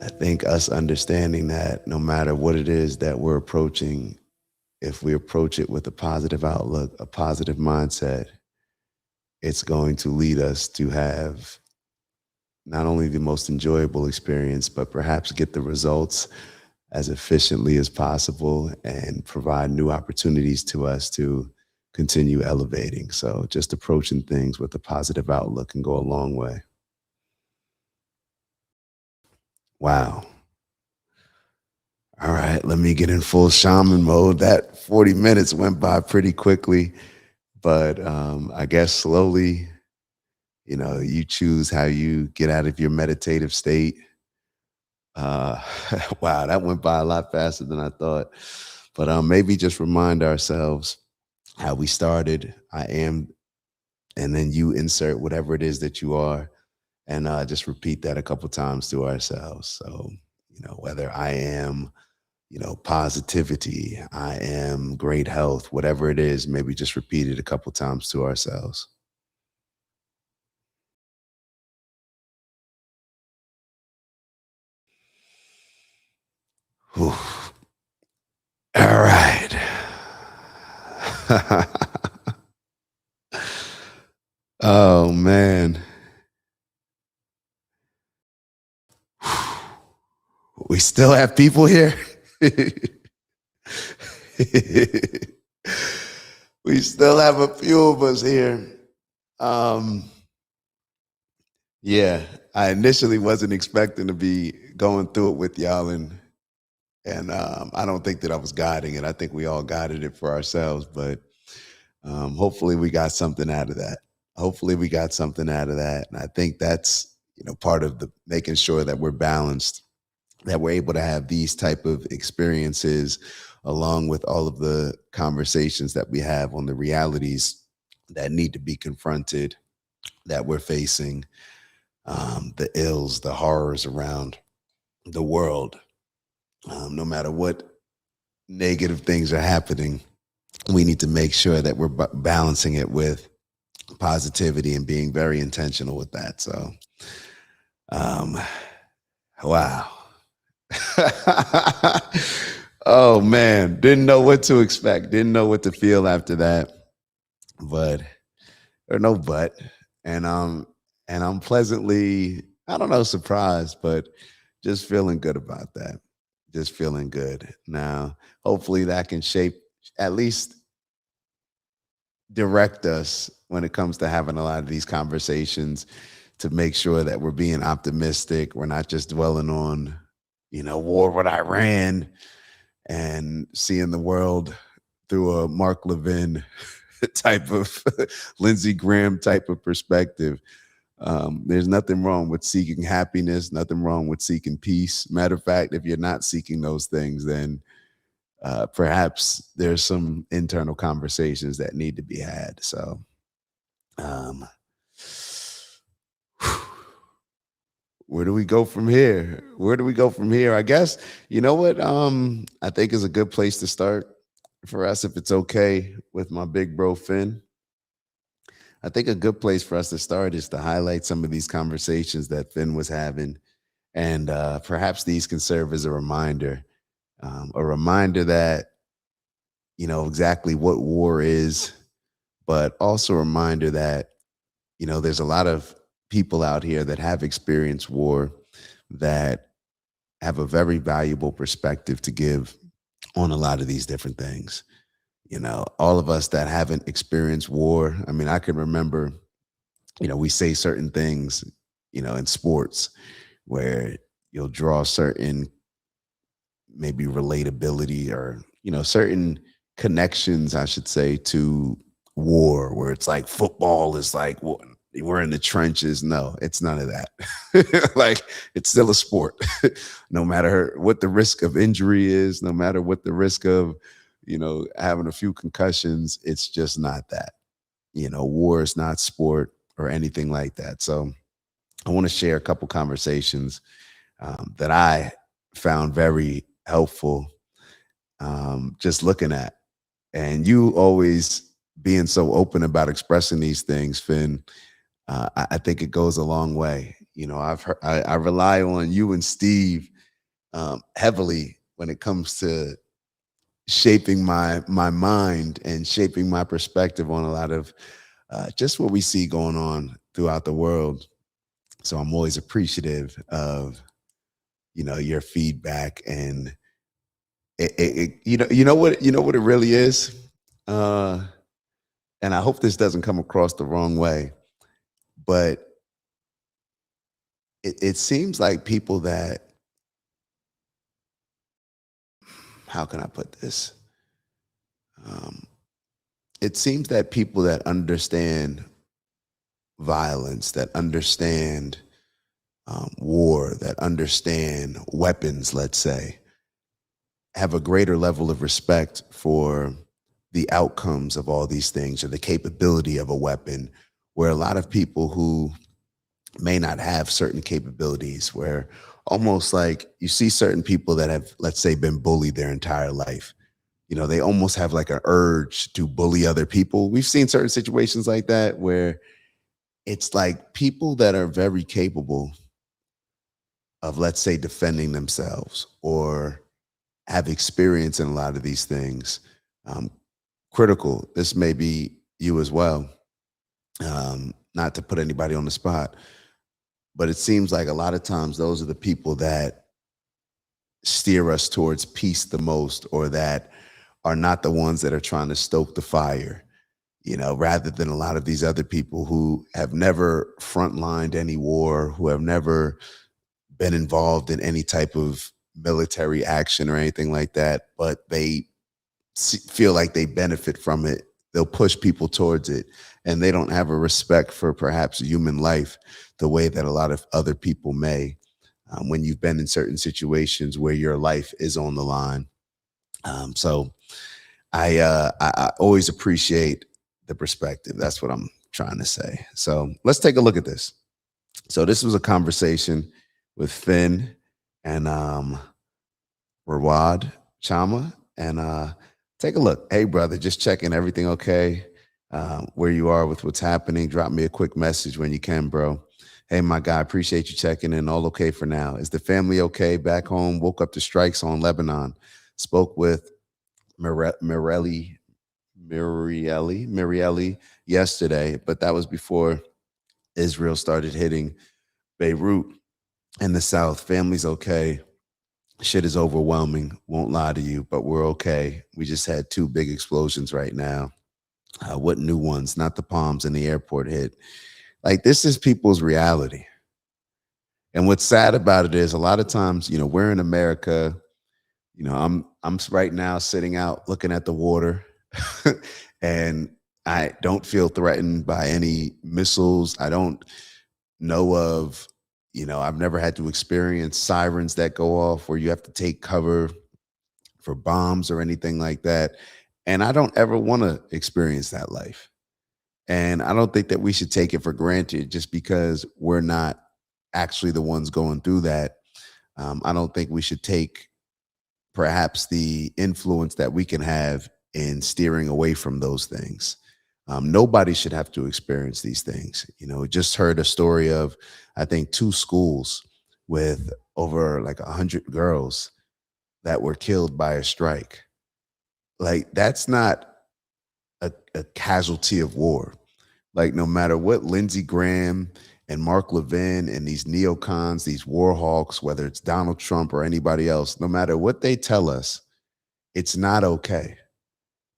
I think us understanding that no matter what it is that we're approaching, if we approach it with a positive outlook, a positive mindset, it's going to lead us to have not only the most enjoyable experience, but perhaps get the results as efficiently as possible and provide new opportunities to us to continue elevating. So just approaching things with a positive outlook can go a long way. Wow. All right, let me get in full shaman mode. That 40 minutes went by pretty quickly, but I guess slowly, you choose how you get out of your meditative state. Uh, wow, that went by a lot faster than I thought. But maybe just remind ourselves how we started. I am, and then you insert whatever it is that you are, and just repeat that a couple times to ourselves. So, whether I am, positivity, I am great health, whatever it is, maybe just repeat it a couple times to ourselves. Whew. All right. Oh man. We still have people here. We still have a few of us here. Um, yeah, I initially wasn't expecting to be going through it with y'all, and I don't think that I was guiding it. I think we all guided it for ourselves, but hopefully we got something out of that. Hopefully we got something out of that, and I think that's part of the making sure that we're balanced, that we're able to have these type of experiences along with all of the conversations that we have on the realities that need to be confronted, that we're facing, the ills, the horrors around the world. No matter what negative things are happening, we need to make sure that we're balancing it with positivity and being very intentional with that. So, wow. Oh man, didn't know what to expect, didn't know what to feel after that, but or no but, and I'm pleasantly, I don't know, surprised, but just feeling good about that. Just feeling good. Now, hopefully that can shape, at least direct us when it comes to having a lot of these conversations, to make sure that we're being optimistic. We're not just dwelling on, war with Iran and seeing the world through a Mark Levin type of Lindsey Graham type of perspective. There's nothing wrong with seeking happiness, nothing wrong with seeking peace. Matter of fact, if you're not seeking those things, then perhaps there's some internal conversations that need to be had. So, um, where do we go from here? Where do we go from here? I guess, you know what? I think is a good place to start for us, if it's okay with my big bro Finn. I think a good place for us to start is to highlight some of these conversations that Finn was having, and perhaps these can serve as a reminder that exactly what war is, but also a reminder that, there's a lot of people out here that have experienced war that have a very valuable perspective to give on a lot of these different things. All of us that haven't experienced war, I mean, I can remember, we say certain things, in sports where you'll draw certain maybe relatability or, certain connections, I should say, to war, where it's like football is like, we're in the trenches. No, it's none of that. Like, it's still a sport. No matter what the risk of injury is, no matter what the risk of, having a few concussions, it's just not that. War is not sport or anything like that. So I want to share a couple conversations that I found very helpful, just looking at. And you always being so open about expressing these things, Finn, I think it goes a long way. I rely on you and Steve heavily when it comes to shaping my mind and shaping my perspective on a lot of just what we see going on throughout the world. So I'm always appreciative of your feedback, and you know what it really is. Uh, and I hope this doesn't come across the wrong way, but it seems like people that, how can I put this? Um, it seems that people that understand violence, that understand war, that understand weapons, let's say, have a greater level of respect for the outcomes of all these things or the capability of a weapon, where a lot of people who may not have certain capabilities, where almost like you see certain people that have, let's say, been bullied their entire life. They almost have like an urge to bully other people. We've seen certain situations like that where it's like people that are very capable of, let's say, defending themselves or have experience in a lot of these things. Um, Critical, this may be you as well, not to put anybody on the spot, but it seems like a lot of times those are the people that steer us towards peace the most, or that are not the ones that are trying to stoke the fire, rather than a lot of these other people who have never frontlined any war, who have never been involved in any type of military action or anything like that, but they feel like they benefit from it. They'll push people towards it, and they don't have a respect for perhaps human life the way that a lot of other people may, when you've been in certain situations where your life is on the line. So I always appreciate the perspective. That's what I'm trying to say. So let's take a look at this. So this was a conversation with Finn and Rawad Chama, and take a look. Hey, brother, just checking everything okay? Where you are with what's happening. Drop me a quick message when you can, bro. Hey, my guy, appreciate you checking in. All okay for now. Is the family okay back home? Woke up to strikes on Lebanon. Spoke with Mirielli yesterday, but that was before Israel started hitting Beirut in the south. Family's okay. Shit is overwhelming. Won't lie to you, but we're okay. We just had two big explosions right now. What new ones? Not the palms in the airport hit. Like, this is people's reality. And what's sad about it is a lot of times, we're in America. I'm right now sitting out looking at the water, and I don't feel threatened by any missiles. I don't know of, I've never had to experience sirens that go off where you have to take cover for bombs or anything like that. And I don't ever want to experience that life. And I don't think that we should take it for granted just because we're not actually the ones going through that. I don't think we should take perhaps the influence that we can have in steering away from those things. Nobody should have to experience these things. Just heard a story of, I think, two schools with over like 100 girls that were killed by a strike. Like, that's not a casualty of war. Like no matter what Lindsey Graham and Mark Levin and these neocons, these war hawks, whether it's Donald Trump or anybody else, no matter what they tell us, it's not okay.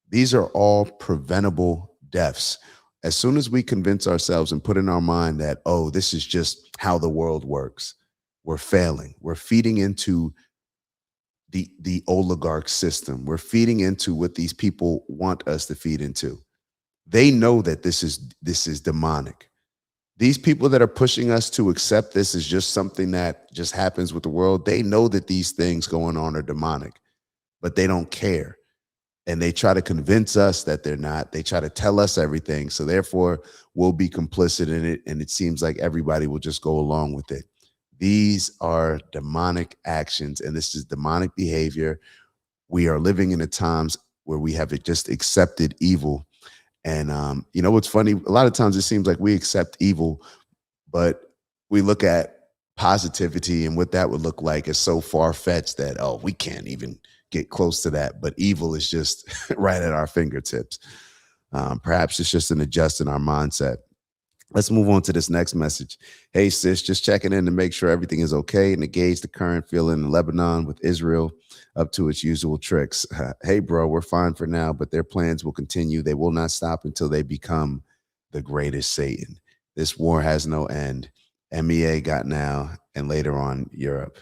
These are all preventable deaths. As soon as we convince ourselves and put in our mind that, oh, this is just how the world works, we're failing. We're feeding into the oligarch system. We're feeding into what these people want us to feed into. They know that this is demonic. These people that are pushing us to accept this as just something that just happens with the world, they know that these things going on are demonic, but they don't care. And they try to convince us that they're not. They try to tell us everything. So therefore, we'll be complicit in it. And it seems like everybody will just go along with it. These are demonic actions, and this is demonic behavior. We are living in a times where we have just accepted evil. And you know what's funny? A lot of times it seems like we accept evil, but we look at positivity and what that would look like is so far-fetched that, oh, we can't even get close to that. But evil is just right at our fingertips. Perhaps it's just an adjust in our mindset. Let's move on to this next message. Hey, sis, just checking in to make sure everything is okay and to gauge the current feeling in Lebanon with Israel up to its usual tricks. Hey, bro, we're fine for now, but their plans will continue. They will not stop until they become the greatest Satan. This war has no end. MEA got now, and later on, Europe.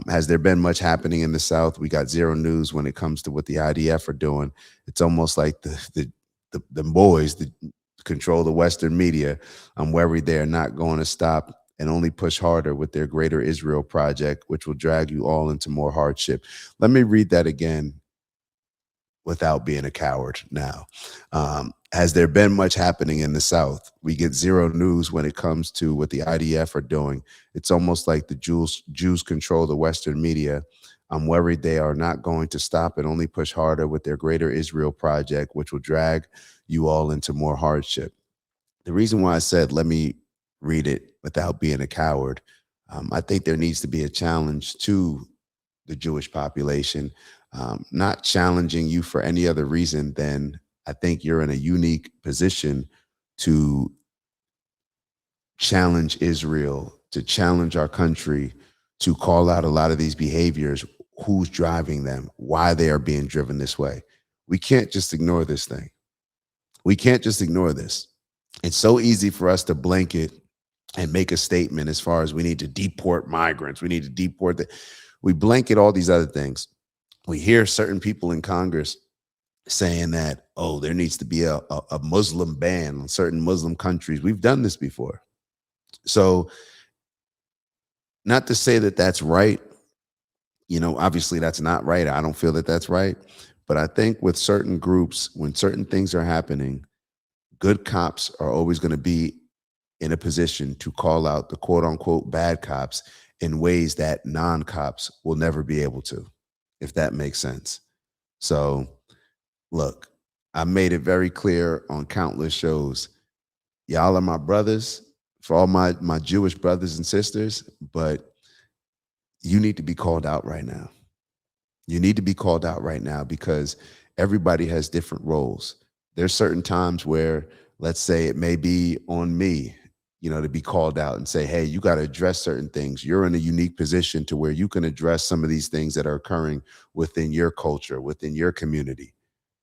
Has there been much happening in the South? We got zero news when it comes to what the IDF are doing. It's almost like the boys that control the Western media. I'm worried they are not going to stop and only push harder with their Greater Israel project, which will drag you all into more hardship. Let me read that again without being a coward now. Has there been much happening in the South? We get zero news when it comes to what the IDF are doing. It's almost like the Jews control the Western media. I'm worried they are not going to stop and only push harder with their Greater Israel project, which will drag you all into more hardship. The reason why I said, let me read it without being a coward, I think there needs to be a challenge to the Jewish population, not challenging you for any other reason than I think you're in a unique position to challenge Israel, to challenge our country, to call out a lot of these behaviors, who's driving them, why they are being driven this way. We can't just ignore this thing. We can't just ignore this. It's so easy for us to blanket and make a statement as far as we need to deport migrants. We need to deport we blanket all these other things. We hear certain people in Congress saying that, oh, there needs to be a Muslim ban on certain Muslim countries. We've done this before. So not to say that that's right. You know, obviously that's not right. I don't feel that that's right. But I think with certain groups, when certain things are happening, good cops are always going to be in a position to call out the quote unquote bad cops in ways that non-cops will never be able to, if that makes sense. So look, I made it very clear on countless shows. Y'all are my brothers, for all my Jewish brothers and sisters, but you need to be called out right now. You need to be called out right now because everybody has different roles. There's certain times where, let's say it may be on me, you know, to be called out and say, hey, you got to address certain things. You're in a unique position to where you can address some of these things that are occurring within your culture, within your community.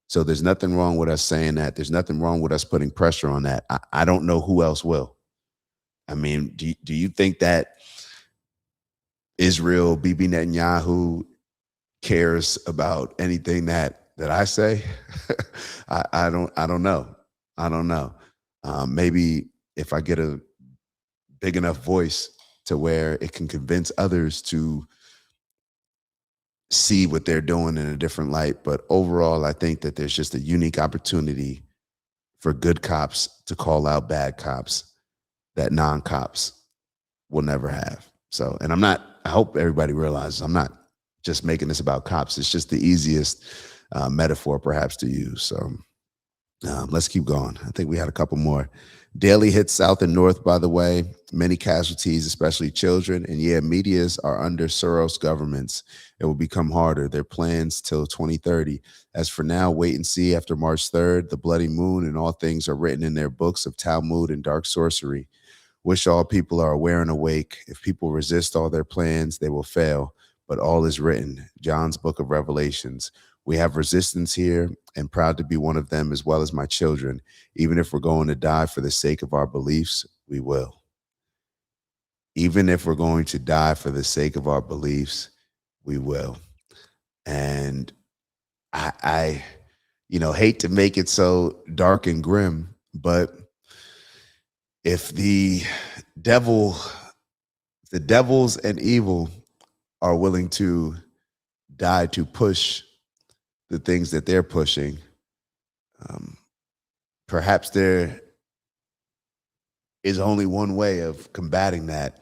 So there's nothing wrong with us saying that. There's nothing wrong with us putting pressure on that. I don't know who else will. I mean, do you think that Israel, Bibi Netanyahu, cares about anything that I say? I don't know. I don't know. Maybe if I get a big enough voice to where it can convince others to see what they're doing in a different light. But overall, I think that there's just a unique opportunity for good cops to call out bad cops that non-cops will never have. So, and I hope everybody realizes I'm not just making this about cops. It's just the easiest metaphor perhaps to use. So Let's keep going. I think we had a couple more. Daily hits south and north, by the way. Many casualties, especially children. And yeah, medias are under Soros governments. It will become harder. Their plans till 2030. As for now, wait and see after March 3rd. The bloody moon and all things are written in their books of Talmud and dark sorcery. Wish all people are aware and awake. If people resist all their plans, they will fail. But all is written. John's book of Revelations. We have resistance here and proud to be one of them, as well as my children. Even if we're going to die for the sake of our beliefs, we will. Even if we're going to die for the sake of our beliefs, we will. And I hate to make it so dark and grim, but if the devils and evil are willing to die to push the things that they're pushing, perhaps there is only one way of combating that.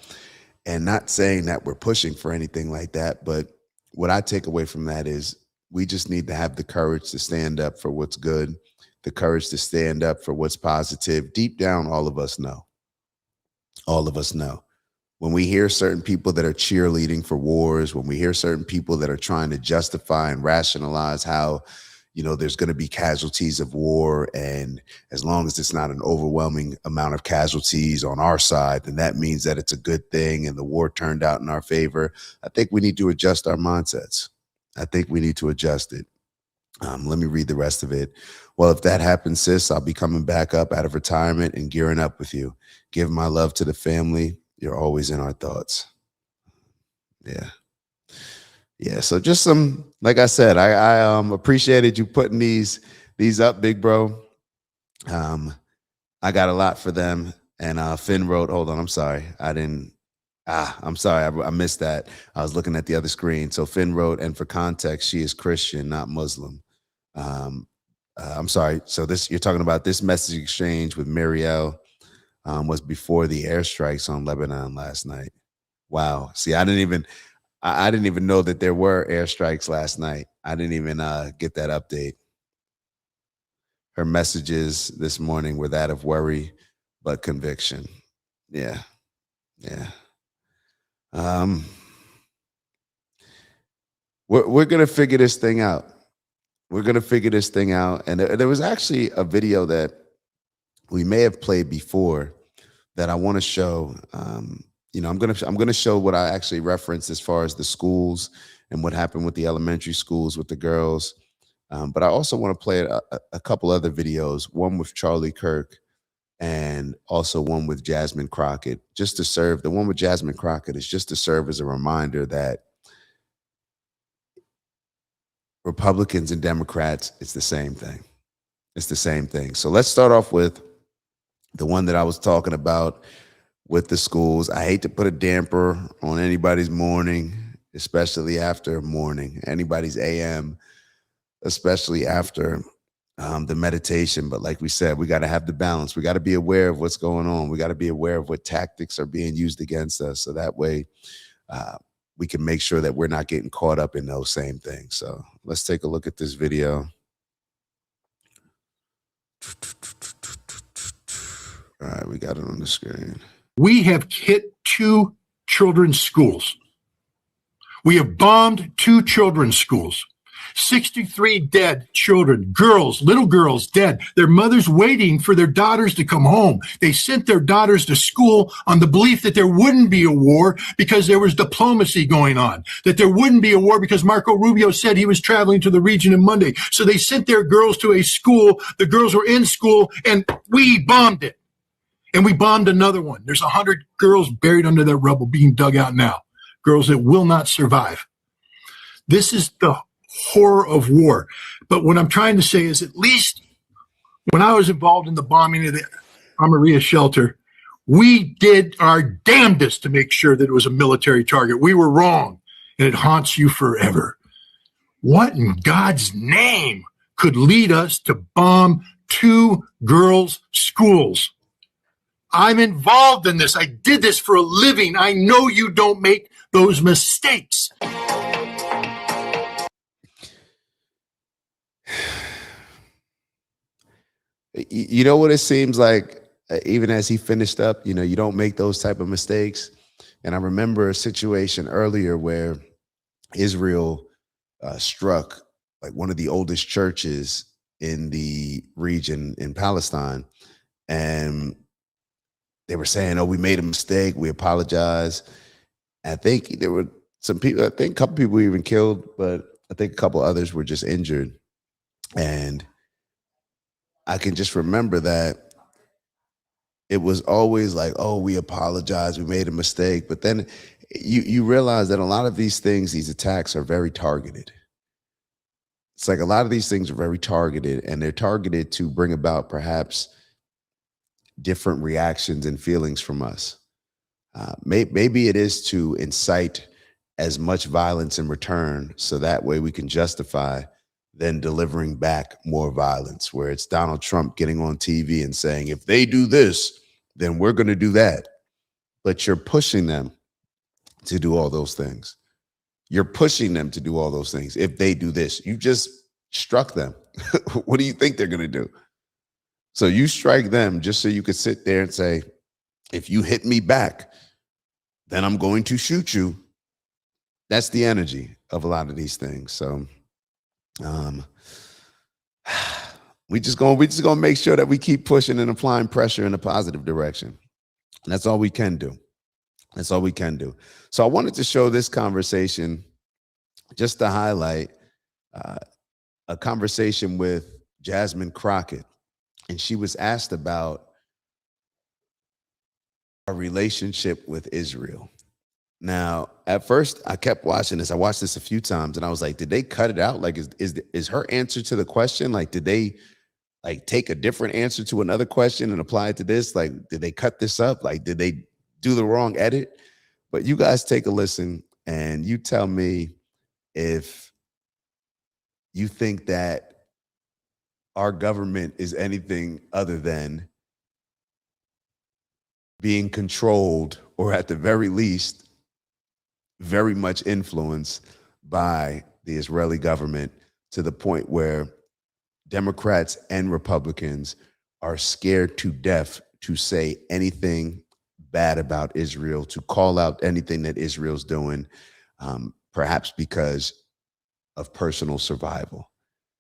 And not saying that we're pushing for anything like that, but what I take away from that is we just need to have the courage to stand up for what's good, the courage to stand up for what's positive. Deep down, all of us know. All of us know. When we hear certain people that are cheerleading for wars, when we hear certain people that are trying to justify and rationalize how, there's going to be casualties of war, and as long as it's not an overwhelming amount of casualties on our side, then that means that it's a good thing and the war turned out in our favor. I think we need to adjust our mindsets. I think we need to adjust it. Let me read the rest of it. Well, if that happens, sis, I'll be coming back up out of retirement and gearing up with you. Give my love to the family. You're always in our thoughts. Yeah. Yeah. So just some, like I said, I appreciated you putting these up, big bro. I got a lot for them. And Finn wrote, hold on, I'm sorry. I'm sorry. I missed that. I was looking at the other screen. So Finn wrote, and for context, she is Christian, not Muslim. I'm sorry. So you're talking about this message exchange with Marielle was before the airstrikes on Lebanon last night. Wow. See, I didn't even know that there were airstrikes last night. I didn't even get that update. Her messages this morning were that of worry, but conviction. Yeah. Yeah. We're going to figure this thing out. We're going to figure this thing out. And there was actually a video that we may have played before that I want to show. I'm going to show what I actually referenced as far as the schools and what happened with the elementary schools with the girls. But I also want to play a couple other videos, one with Charlie Kirk and also one with Jasmine Crockett, just to serve. The one with Jasmine Crockett is just to serve as a reminder that Republicans and Democrats, it's the same thing. It's the same thing. So let's start off with the one that I was talking about with the schools. I hate to put a damper on anybody's morning, especially after morning, anybody's AM, especially after the meditation. But like we said, we got to have the balance. We got to be aware of what's going on. We got to be aware of what tactics are being used against us. So that way we can make sure that we're not getting caught up in those same things. So let's take a look at this video. All right, we got it on the screen. We have hit 2 children's schools. We have bombed 2 children's schools. 63 dead children, girls, little girls dead. Their mothers waiting for their daughters to come home. They sent their daughters to school on the belief that there wouldn't be a war because there was diplomacy going on, that there wouldn't be a war because Marco Rubio said he was traveling to the region on Monday. So they sent their girls to a school. The girls were in school and we bombed it. And we bombed another one. There's 100 girls buried under that rubble being dug out now. Girls that will not survive. This is the horror of war. But what I'm trying to say is, at least when I was involved in the bombing of the Amaria shelter, we did our damnedest to make sure that it was a military target. We were wrong, and it haunts you forever. What in God's name could lead us to bomb 2 girls' schools? I'm involved in this. I did this for a living. I know you don't make those mistakes. You know what it seems like, even as he finished up, you don't make those type of mistakes. And I remember a situation earlier where Israel struck like one of the oldest churches in the region in Palestine. And they were saying, oh, we made a mistake. We apologize. I think there were some people, I think a couple people were even killed, but I think a couple others were just injured. And I can just remember that it was always like, oh, we apologize, we made a mistake. But then you realize that a lot of these things, these attacks are very targeted. It's like a lot of these things are very targeted, and they're targeted to bring about perhaps different reactions and feelings from us. Maybe it is to incite as much violence in return, so that way we can justify then delivering back more violence, where it's Donald Trump getting on TV and saying, if they do this, then we're going to do that. But you're pushing them to do all those things. You're pushing them to do all those things. If they do this, you just struck them. What do you think they're going to do? So you strike them just so you could sit there and say, if you hit me back, then I'm going to shoot you. That's the energy of a lot of these things. So we just gonna make sure that we keep pushing and applying pressure in a positive direction. And that's all we can do. That's all we can do. So I wanted to show this conversation just to highlight a conversation with Jasmine Crockett. And she was asked about our relationship with Israel. Now, at first, I kept watching this. I watched this a few times, and I was like, did they cut it out? Like, is her answer to the question, like, did they like take a different answer to another question and apply it to this? Like, did they cut this up? Like, did they do the wrong edit? But you guys take a listen, and you tell me if you think that our government is anything other than being controlled, or at the very least, very much influenced by the Israeli government, to the point where Democrats and Republicans are scared to death to say anything bad about Israel, to call out anything that Israel's doing, perhaps because of personal survival,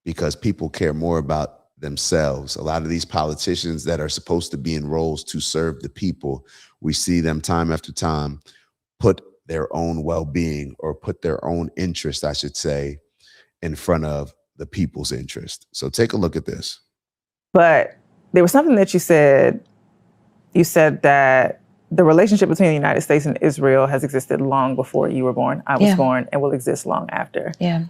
because people care more about themselves. A lot of these politicians that are supposed to be in roles to serve the people, we see them time after time put their own well-being, or put their own interest, I should say, in front of the people's interest. So take a look at this. But there was something that you said. You said that the relationship between the United States and Israel has existed long before you were born, I was born, and will exist long after. Yeah.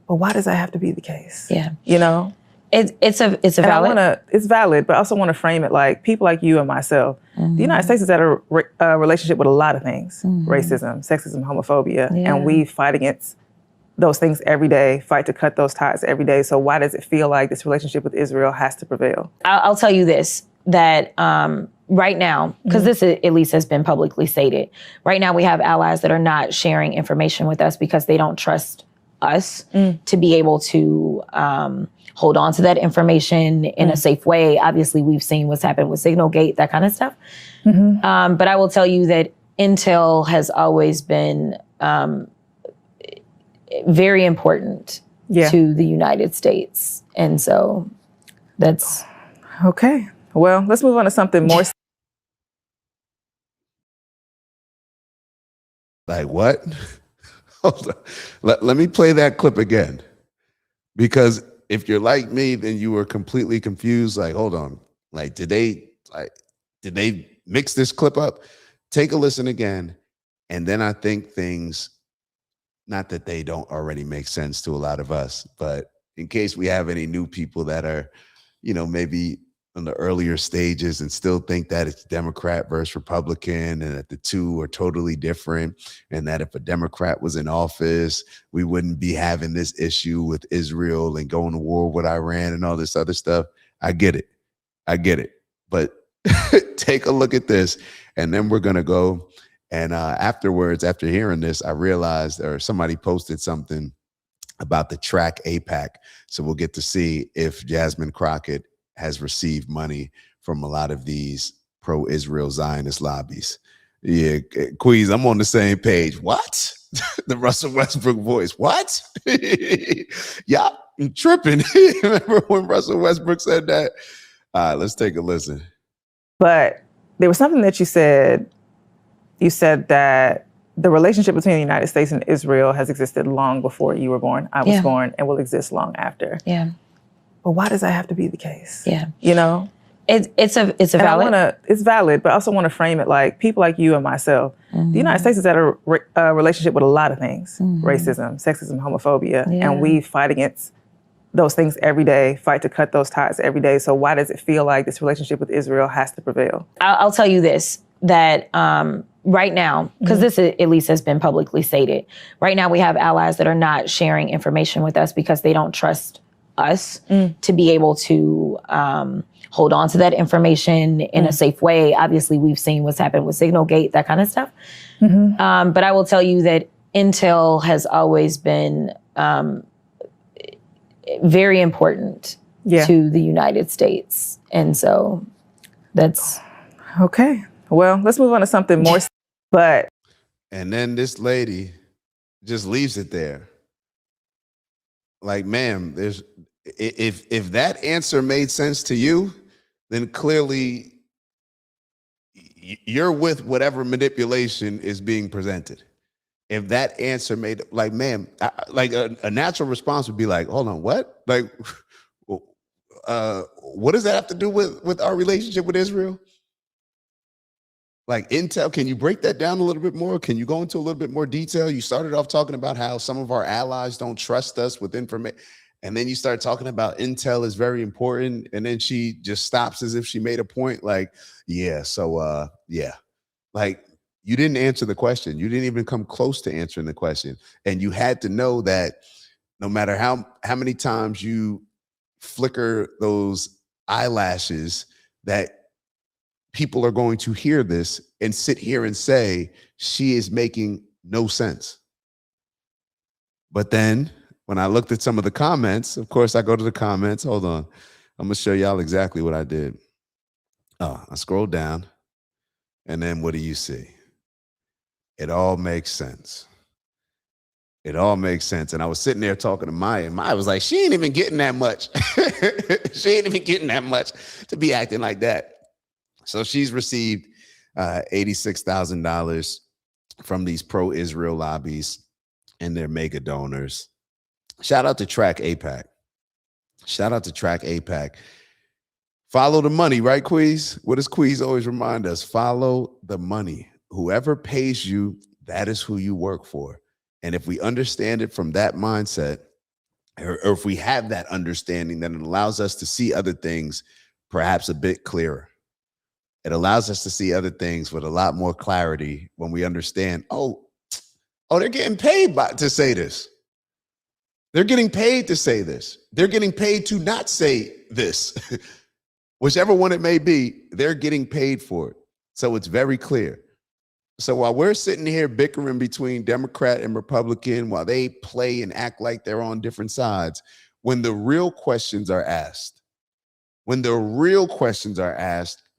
But why does that have to be the case? Yeah. You know? It's a valid. It's valid, but I also want to frame it like people like you and myself. Mm-hmm. The United States is at a relationship with a lot of things: racism, sexism, homophobia, and we fight against those things every day. Fight to cut those ties every day. So why does it feel like this relationship with Israel has to prevail? I'll tell you this: that right now, because this at least has been publicly stated, right now we have allies that are not sharing information with us because they don't trust us to be able to hold on to that information in a safe way. Obviously, we've seen what's happened with Signalgate, that kind of stuff. But I will tell you that Intel has always been very important to the United States. And so that's... Okay. Well, let's move on to something more. Like what? Hold on. Let me play that clip again. Because if you're like me, then you were completely confused. Like, hold on. Like, did they mix this clip up? Take a listen again. And then I think things, not that they don't already make sense to a lot of us, but in case we have any new people that are, maybe in the earlier stages and still think that it's Democrat versus Republican, and that the two are totally different, and that if a Democrat was in office, we wouldn't be having this issue with Israel and going to war with Iran and all this other stuff. I get it. But take a look at this, and then we're going to go. And afterwards, after hearing this, I realized, or somebody posted something about the track AIPAC. So we'll get to see if Jasmine Crockett has received money from a lot of these pro-Israel Zionist lobbies. Yeah, Queens, I'm on the same page. What? The Russell Westbrook voice. What? Yeah, I'm tripping. Remember when Russell Westbrook said that? All right, let's take a listen. But there was something that you said. You said that the relationship between the United States and Israel has existed long before you were born, I was born, and will exist long after. Yeah. But why does that have to be the case? Yeah. You know? It's a valid. It's valid, but I also want to frame it like people like you and myself. The United States has had a relationship with a lot of things: racism, sexism, homophobia, and we fight against those things every day. Fight to cut those ties every day. So why does it feel like this relationship with Israel has to prevail? I'll tell you this: that right now, because this at least has been publicly stated, right now we have allies that are not sharing information with us because they don't trust us to be able to hold on to that information in a safe way. Obviously, we've seen what's happened with Signalgate, that kind of stuff. But I will tell you that Intel has always been very important to the United States. And so that's... Okay. Well, let's move on to something more. But and then this lady just leaves it there. Like, ma'am, there's if that answer made sense to you, then clearly you're with whatever manipulation is being presented. If that answer made, like, ma'am, like a natural response would be like, hold on, what? Like, what does that have to do with our relationship with Israel? Like Intel, can you break that down a little bit more? Can you go into a little bit more detail? You started off talking about how some of our allies don't trust us with information. And then you start talking about Intel is very important. And then she just stops as if she made a point. Like, yeah, so yeah. Like, you didn't answer the question. You didn't even come close to answering the question. And you had to know that no matter how many times you flicker those eyelashes, that people are going to hear this and sit here and say, she is making no sense. But then when I looked at some of the comments, of course, I go to the comments. Hold on. I'm going to show y'all exactly what I did. Oh, I scrolled down. And then what do you see? It all makes sense. It all makes sense. And I was sitting there talking to Maya, and Maya was like, she ain't even getting that much. She ain't even getting that much to be acting like that. So she's received $86,000 from these pro-Israel lobbies and their mega donors. Shout out to Track APAC. Shout out to Track APAC. Follow the money, right, Queez? What does Queez always remind us? Follow the money. Whoever pays you, that is who you work for. And if we understand it from that mindset, or if we have that understanding, then it allows us to see other things perhaps a bit clearer. It allows us to see other things with a lot more clarity when we understand, oh, they're getting paid to say this. They're getting paid to say this. They're getting paid to not say this. Whichever one it may be, they're getting paid for it. So it's very clear. So while we're sitting here bickering between Democrat and Republican, while they play and act like they're on different sides, when the real questions are asked,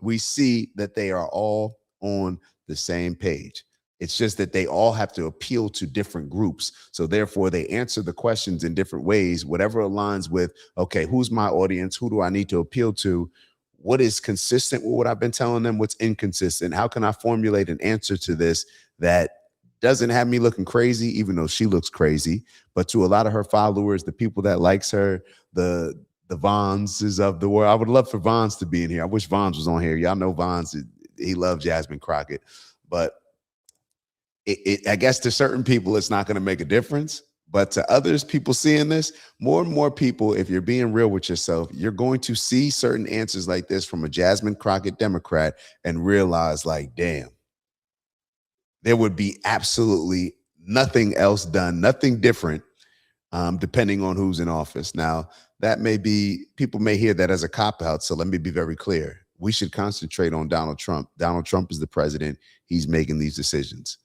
we see that they are all on the same page. It's just that they all have to appeal to different groups. So therefore, they answer the questions in different ways, whatever aligns with, okay, who's my audience? Who do I need to appeal to? What is consistent with what I've been telling them? What's inconsistent? How can I formulate an answer to this that doesn't have me looking crazy, even though she looks crazy, but to a lot of her followers, the people that likes her, the Vonses of the world. I would love for Vons to be in here. I wish Vons was on here. Y'all know Vons, he loves Jasmine Crockett, but I guess to certain people, it's not going to make a difference. But to others, people seeing this, more and more people, if you're being real with yourself, you're going to see certain answers like this from a Jasmine Crockett Democrat and realize, like, damn, there would be absolutely nothing else done, nothing different, depending on who's in office. Now, that may be, people may hear that as a cop-out, so let me be very clear. We should concentrate on Donald Trump. Donald Trump is the president. He's making these decisions.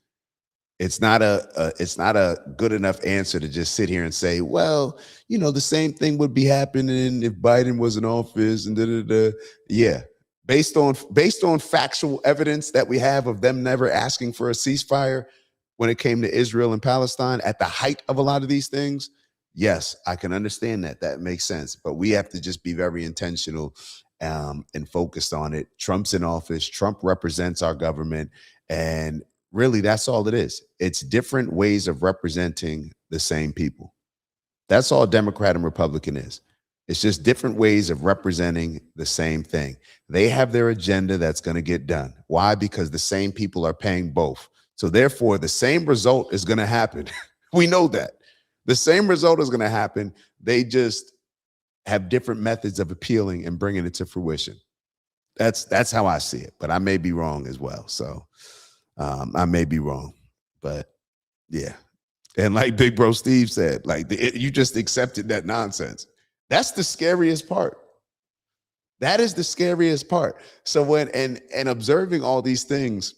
It's not a good enough answer to just sit here and say, well, the same thing would be happening if Biden was in office and da da da. Yeah. Based on factual evidence that we have of them never asking for a ceasefire when it came to Israel and Palestine at the height of a lot of these things, yes, I can understand that. That makes sense. But we have to just be very intentional and focused on it. Trump's in office. Trump represents our government. And really, that's all it is. It's different ways of representing the same people. That's all Democrat and Republican is. It's just different ways of representing the same thing. They have their agenda that's going to get done. Why? Because the same people are paying both. So therefore, the same result is going to happen. We know that. The same result is going to happen. They just have different methods of appealing and bringing it to fruition. That's how I see it. But I may be wrong as well. So I may be wrong. But yeah. And like Big Bro Steve said, like you just accepted that nonsense. That's the scariest part. That is the scariest part. So when and observing all these things,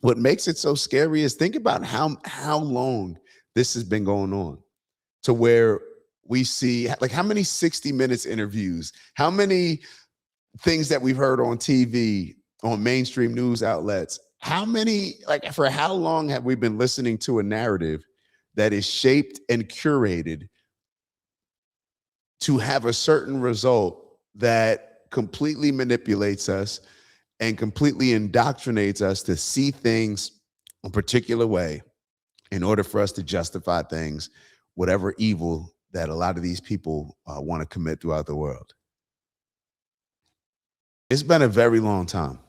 what makes it so scary is think about how long this has been going on, to where we see like how many 60 Minutes interviews, how many things that we've heard on TV, on mainstream news outlets, how many, like for how long have we been listening to a narrative that is shaped and curated to have a certain result that completely manipulates us and completely indoctrinates us to see things a particular way in order for us to justify things, whatever evil that a lot of these people want to commit throughout the world. It's been a very long time,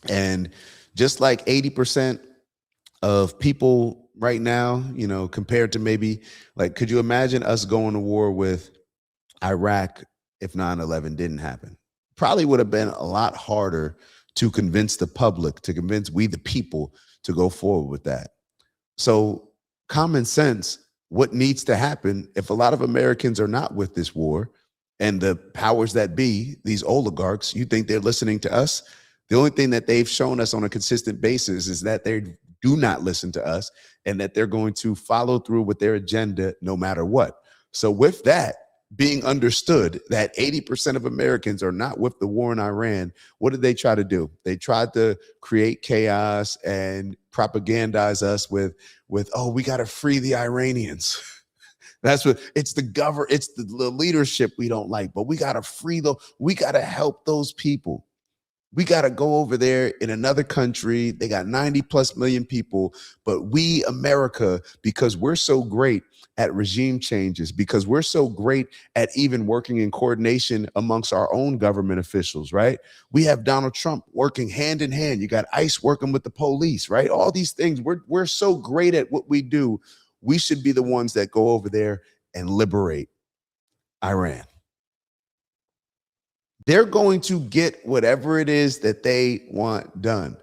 And just like 80% of people right now, compared to maybe like, could you imagine us going to war with Iraq if 9/11 didn't happen? Probably would have been a lot harder to convince the public, to convince we the people to go forward with that. So common sense, what needs to happen if a lot of Americans are not with this war, and the powers that be, these oligarchs, you think they're listening to us? The only thing that they've shown us on a consistent basis is that they do not listen to us and that they're going to follow through with their agenda no matter what. So with that being understood, that 80% of Americans are not with the war in Iran, what did they try to do? They tried to create chaos and propagandize us with oh, we got to free the Iranians. That's what it's it's the leadership we don't like, but we got to we got to help those people. We got to go over there in another country. They got 90 plus million people, but we, America, because we're so great at regime changes, because we're so great at even working in coordination amongst our own government officials, right? We have Donald Trump working hand in hand. You got ICE working with the police, right? All these things. We're so great at what we do. We should be the ones that go over there and liberate Iran. They're going to get whatever it is that they want done.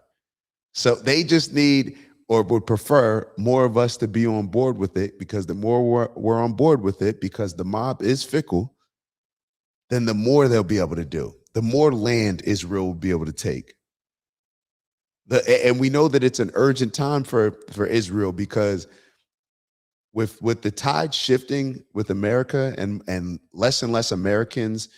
So they just need, or would prefer, more of us to be on board with it, because the more we're on board with it, because the mob is fickle, then the more they'll be able to do, the more land Israel will be able to take. And we know that it's an urgent time for Israel, because with the tide shifting with America and less Americans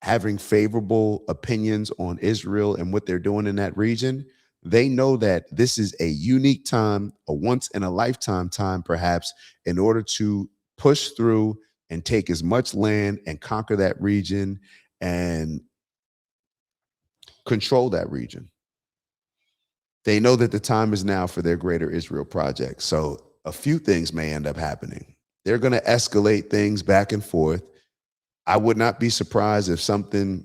having favorable opinions on Israel and what they're doing in that region, they know that this is a unique time, a once in a lifetime time, perhaps, in order to push through and take as much land and conquer that region and control that region. They know that the time is now for their Greater Israel project. So a few things may end up happening. They're going to escalate things back and forth. I would not be surprised if something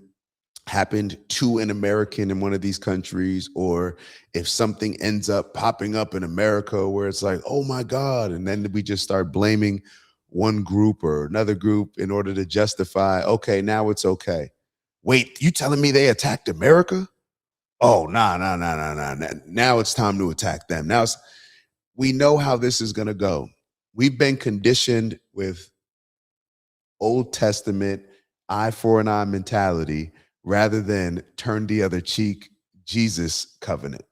happened to an American in one of these countries, or if something ends up popping up in America where it's like, oh my God, and then we just start blaming one group or another group in order to justify, okay, now it's okay. Wait, you telling me they attacked America? Oh, nah. Now it's time to attack them. We know how this is going to go. We've been conditioned with Old Testament eye for an eye mentality rather than turn the other cheek Jesus covenant.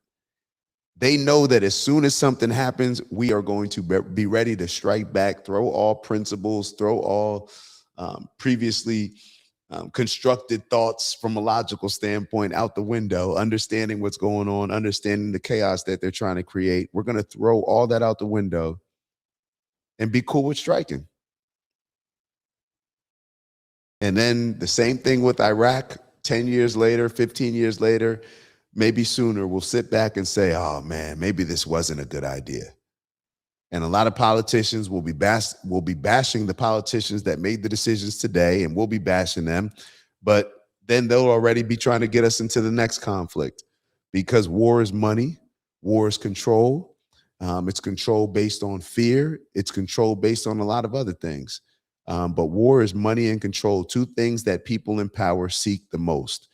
They know that as soon as something happens, we are going to be ready to strike back, throw all principles, throw all previously constructed thoughts from a logical standpoint out the window, understanding what's going on, understanding the chaos that they're trying to create. We're going to throw all that out the window and be cool with striking. And then the same thing with Iraq, 10 years later, 15 years later, maybe sooner, we'll sit back and say, oh man, maybe this wasn't a good idea. And a lot of politicians will be bashing the politicians that made the decisions today, and we'll be bashing them. But then they'll already be trying to get us into the next conflict, because war is money, war is control. It's control based on fear. It's control based on a lot of other things. But war is money and control, two things that people in power seek the most: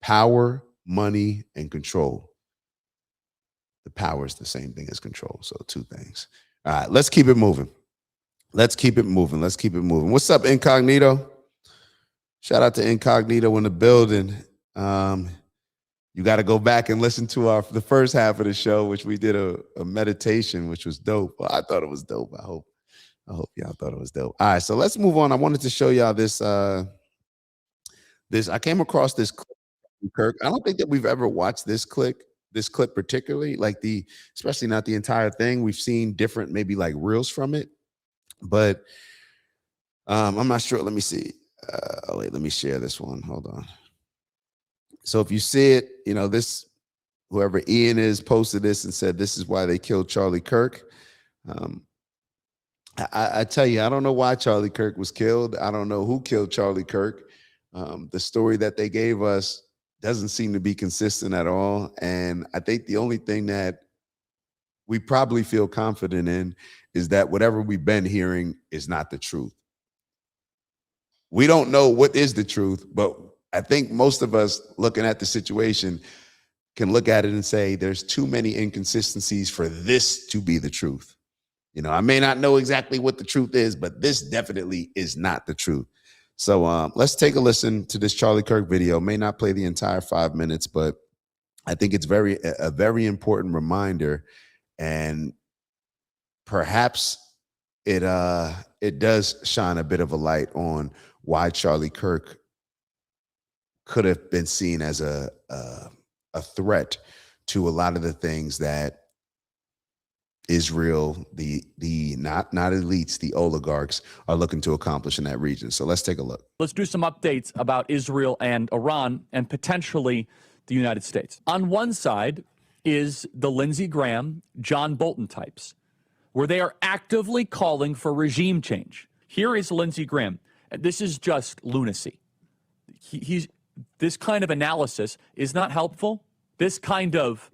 power, money, and control. The power is the same thing as control. So two things. All right, let's keep it moving. Let's keep it moving. Let's keep it moving. What's up, Incognito? Shout out to Incognito in the building. You got to go back and listen to the first half of the show, which we did a meditation, which was dope. Well, I thought it was dope. I hope y'all thought it was dope. All right, so let's move on. I wanted to show y'all this. I came across this clip from Kirk. I don't think that we've ever watched this clip particularly, especially not the entire thing. We've seen different, maybe like reels from it, but I'm not sure. Let me see. Wait, let me share this one. Hold on. So if you see it, whoever Ian is posted this and said this is why they killed Charlie Kirk. I tell you, I don't know why Charlie Kirk was killed. I don't know who killed Charlie Kirk. The story that they gave us doesn't seem to be consistent at all. And I think the only thing that we probably feel confident in is that whatever we've been hearing is not the truth. We don't know what is the truth, but I think most of us looking at the situation can look at it and say there's too many inconsistencies for this to be the truth. I may not know exactly what the truth is, but this definitely is not the truth. So let's take a listen to this Charlie Kirk video. May not play the entire 5 minutes, but I think it's a very important reminder, and perhaps it does shine a bit of a light on why Charlie Kirk could have been seen as a threat to a lot of the things that Israel, the not elites, the oligarchs are looking to accomplish in that region. So let's take a look. Let's do some updates about Israel and Iran and potentially the United States. On one side is the Lindsey Graham, John Bolton types, where they are actively calling for regime change. Here is Lindsey Graham. This is just lunacy. This kind of analysis is not helpful. This kind of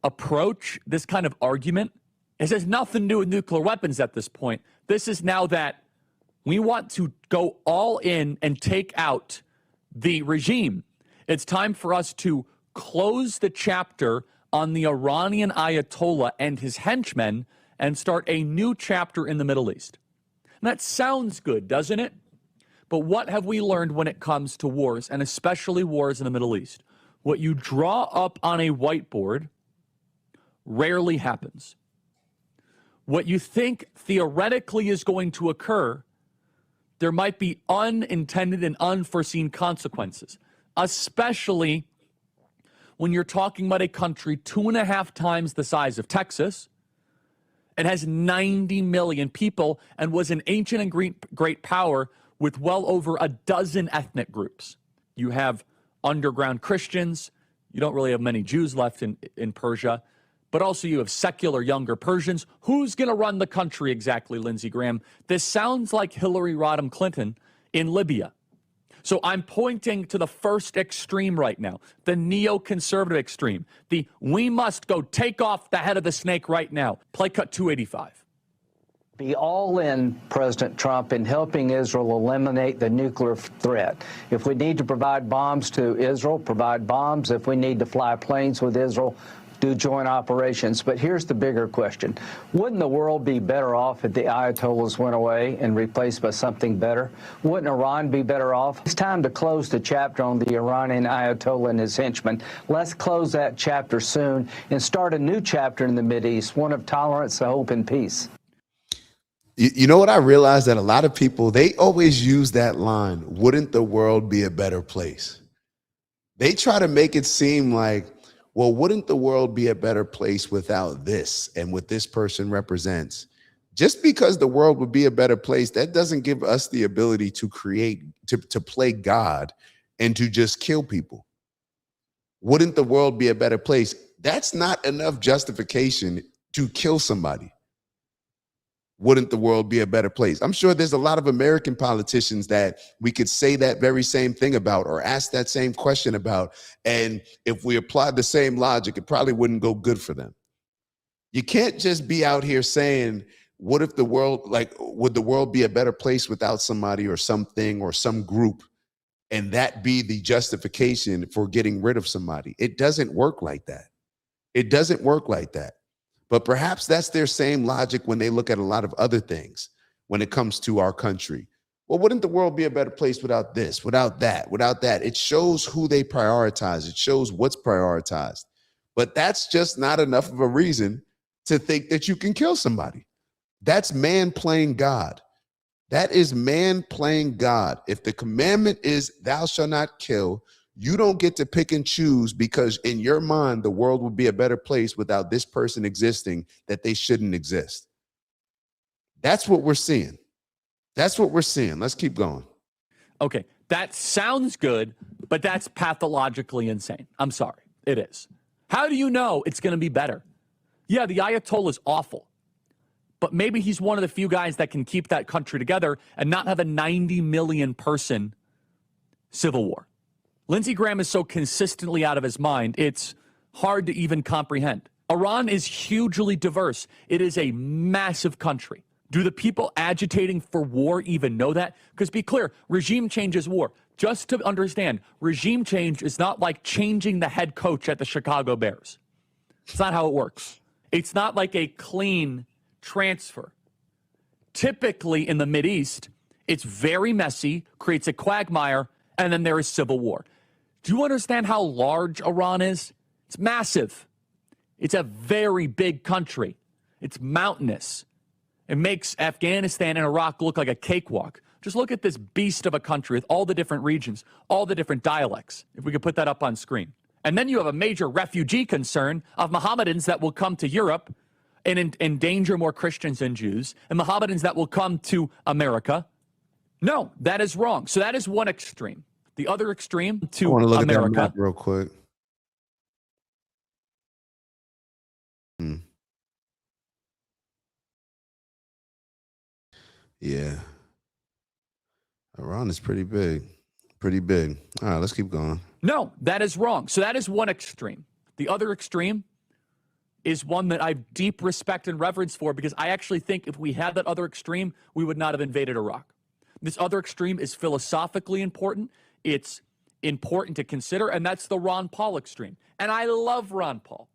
approach, this kind of argument, it has nothing to do with nuclear weapons at this point. This is now that we want to go all in and take out the regime. It's time for us to close the chapter on the Iranian Ayatollah and his henchmen and start a new chapter in the Middle East. And that sounds good, doesn't it? But what have we learned when it comes to wars, and especially wars in the Middle East? What you draw up on a whiteboard rarely happens. What you think theoretically is going to occur, there might be unintended and unforeseen consequences, especially when you're talking about a country 2.5 times the size of Texas. It has 90 million people and was an ancient and great power with well over a dozen ethnic groups. You have underground Christians. You don't really have many Jews left in Persia. But also you have secular younger Persians. Who's going to run the country exactly, Lindsey Graham? This sounds like Hillary Rodham Clinton in Libya. So I'm pointing to the first extreme right now, the neoconservative extreme. We must go take off the head of the snake right now. Play cut 285. Be all in, President Trump, in helping Israel eliminate the nuclear threat. If we need to provide bombs to Israel, provide bombs. If we need to fly planes with Israel, do joint operations. But here's the bigger question. Wouldn't the world be better off if the Ayatollahs went away and replaced by something better? Wouldn't Iran be better off? It's time to close the chapter on the Iranian Ayatollah and his henchmen. Let's close that chapter soon and start a new chapter in the Mideast, one of tolerance, hope, and peace. You know what I realized? That a lot of people, they always use that line, wouldn't the world be a better place? They try to make it seem like, well, wouldn't the world be a better place without this and what this person represents? Just because the world would be a better place, that doesn't give us the ability to create, to play God and to just kill people. Wouldn't the world be a better place? That's not enough justification to kill somebody. Wouldn't the world be a better place? I'm sure there's a lot of American politicians that we could say that very same thing about or ask that same question about. And if we applied the same logic, it probably wouldn't go good for them. You can't just be out here saying, what if the world, like, would the world be a better place without somebody or something or some group? And that be the justification for getting rid of somebody. It doesn't work like that. It doesn't work like that. But perhaps that's their same logic when they look at a lot of other things when it comes to our country. Well, wouldn't the world be a better place without this, without that, without that? It shows who they prioritize. It shows what's prioritized. But that's just not enough of a reason to think that you can kill somebody. That's man playing God. That is man playing God. If the commandment is thou shalt not kill, you don't get to pick and choose because in your mind, the world would be a better place without this person existing, that they shouldn't exist. That's what we're seeing. That's what we're seeing. Let's keep going. Okay, that sounds good, but that's pathologically insane. I'm sorry, it is. How do you know it's going to be better? Yeah, the Ayatollah is awful, but maybe he's one of the few guys that can keep that country together and not have a 90 million person civil war. Lindsey Graham is so consistently out of his mind, it's hard to even comprehend. Iran is hugely diverse. It is a massive country. Do the people agitating for war even know that? Because be clear, regime change is war. Just to understand, regime change is not like changing the head coach at the Chicago Bears. It's not how it works. It's not like a clean transfer. Typically in the Mideast, it's very messy, creates a quagmire, and then there is civil war. Do you understand how large Iran is? It's massive. It's a very big country. It's mountainous. It makes Afghanistan and Iraq look like a cakewalk. Just look at this beast of a country with all the different regions, all the different dialects, if we could put that up on screen. And then you have a major refugee concern of Mohammedans that will come to Europe and endanger more Christians and Jews, and Mohammedans that will come to America. No, that is wrong. So that is one extreme. The other extreme to I want to look America. at that map real quick. Yeah. Iran is pretty big. Pretty big. All right, let's keep going. No, that is wrong. So that is one extreme. The other extreme is one that I have deep respect and reverence for because I actually think if we had that other extreme, we would not have invaded Iraq. This other extreme is philosophically important. It's important to consider, and that's the Ron Paul extreme. And I love Ron Paul.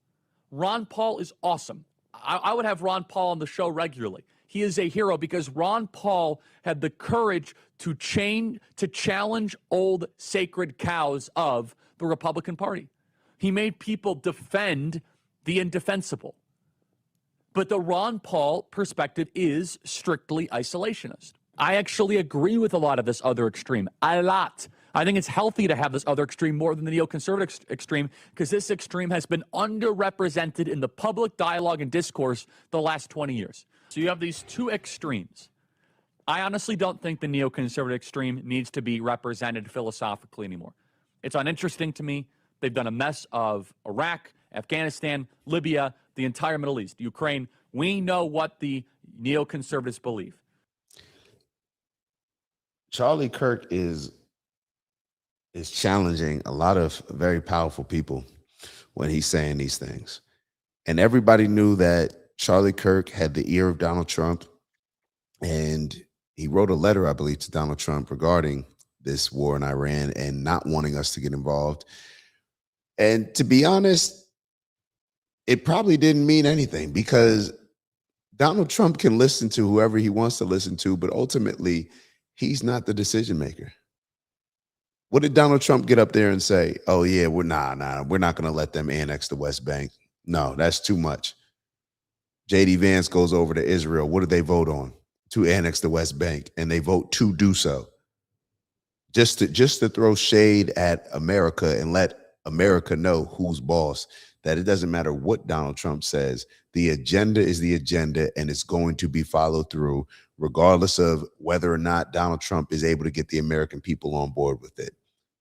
Ron Paul is awesome. I would have Ron Paul on the show regularly. He is a hero because Ron Paul had the courage to challenge old sacred cows of the Republican Party. He made people defend the indefensible. But the Ron Paul perspective is strictly isolationist. I actually agree with a lot of this other extreme, a lot. I think it's healthy to have this other extreme more than the neoconservative extreme because this extreme has been underrepresented in the public dialogue and discourse the last 20 years. So you have these two extremes. I honestly don't think the neoconservative extreme needs to be represented philosophically anymore. It's uninteresting to me. They've done a mess of Iraq, Afghanistan, Libya, the entire Middle East, Ukraine. We know what the neoconservatives believe. Charlie Kirk is challenging a lot of very powerful people when he's saying these things. And everybody knew that Charlie Kirk had the ear of Donald Trump. And he wrote a letter, I believe, to Donald Trump regarding this war in Iran and not wanting us to get involved. And to be honest, it probably didn't mean anything because Donald Trump can listen to whoever he wants to listen to, but ultimately, he's not the decision maker. What did Donald Trump get up there and say? Oh, yeah, we're not going to let them annex the West Bank. No, that's too much. J.D. Vance goes over to Israel. What did they vote on? To annex the West Bank, and they vote to do so. Just to throw shade at America and let America know who's boss, that it doesn't matter what Donald Trump says. The agenda is the agenda, and it's going to be followed through regardless of whether or not Donald Trump is able to get the American people on board with it.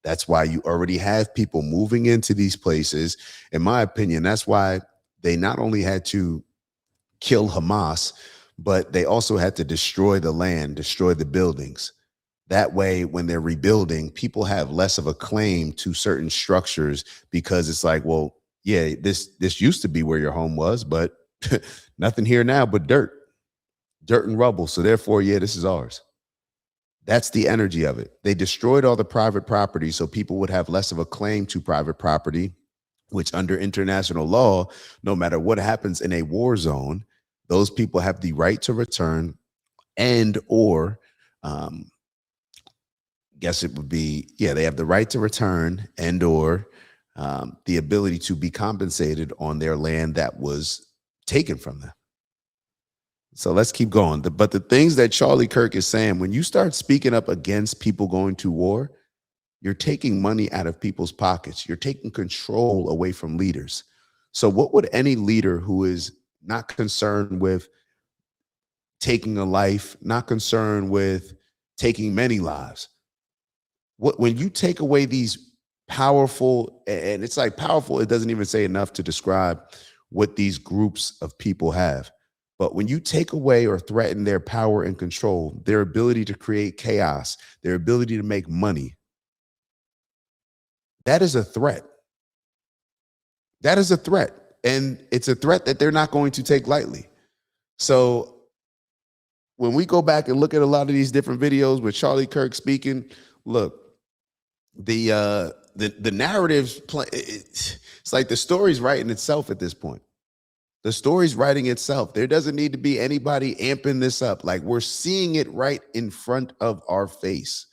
That's why you already have people moving into these places. In my opinion, that's why they not only had to kill Hamas, but they also had to destroy the land, destroy the buildings. That way, when they're rebuilding, people have less of a claim to certain structures because it's like, well, yeah, this used to be where your home was, but nothing here now but dirt and rubble. So therefore, yeah, this is ours. That's the energy of it. They destroyed all the private property so people would have less of a claim to private property, which under international law, no matter what happens in a war zone, those people have the right to return and or guess it would be, yeah, they have the right to return and or the ability to be compensated on their land that was taken from them. So let's keep going. But the things that Charlie Kirk is saying, when you start speaking up against people going to war, you're taking money out of people's pockets. You're taking control away from leaders. So what would any leader who is not concerned with taking a life, not concerned with taking many lives, when you take away these powerful, and it's like powerful, it doesn't even say enough to describe what these groups of people have. But when you take away or threaten their power and control, their ability to create chaos, their ability to make money, that is a threat. That is a threat. And it's a threat that they're not going to take lightly. So when we go back and look at a lot of these different videos with Charlie Kirk speaking, look, the narratives play. It's like the story's writing itself at this point. The story's writing itself. There doesn't need to be anybody amping this up. Like, we're seeing it right in front of our face.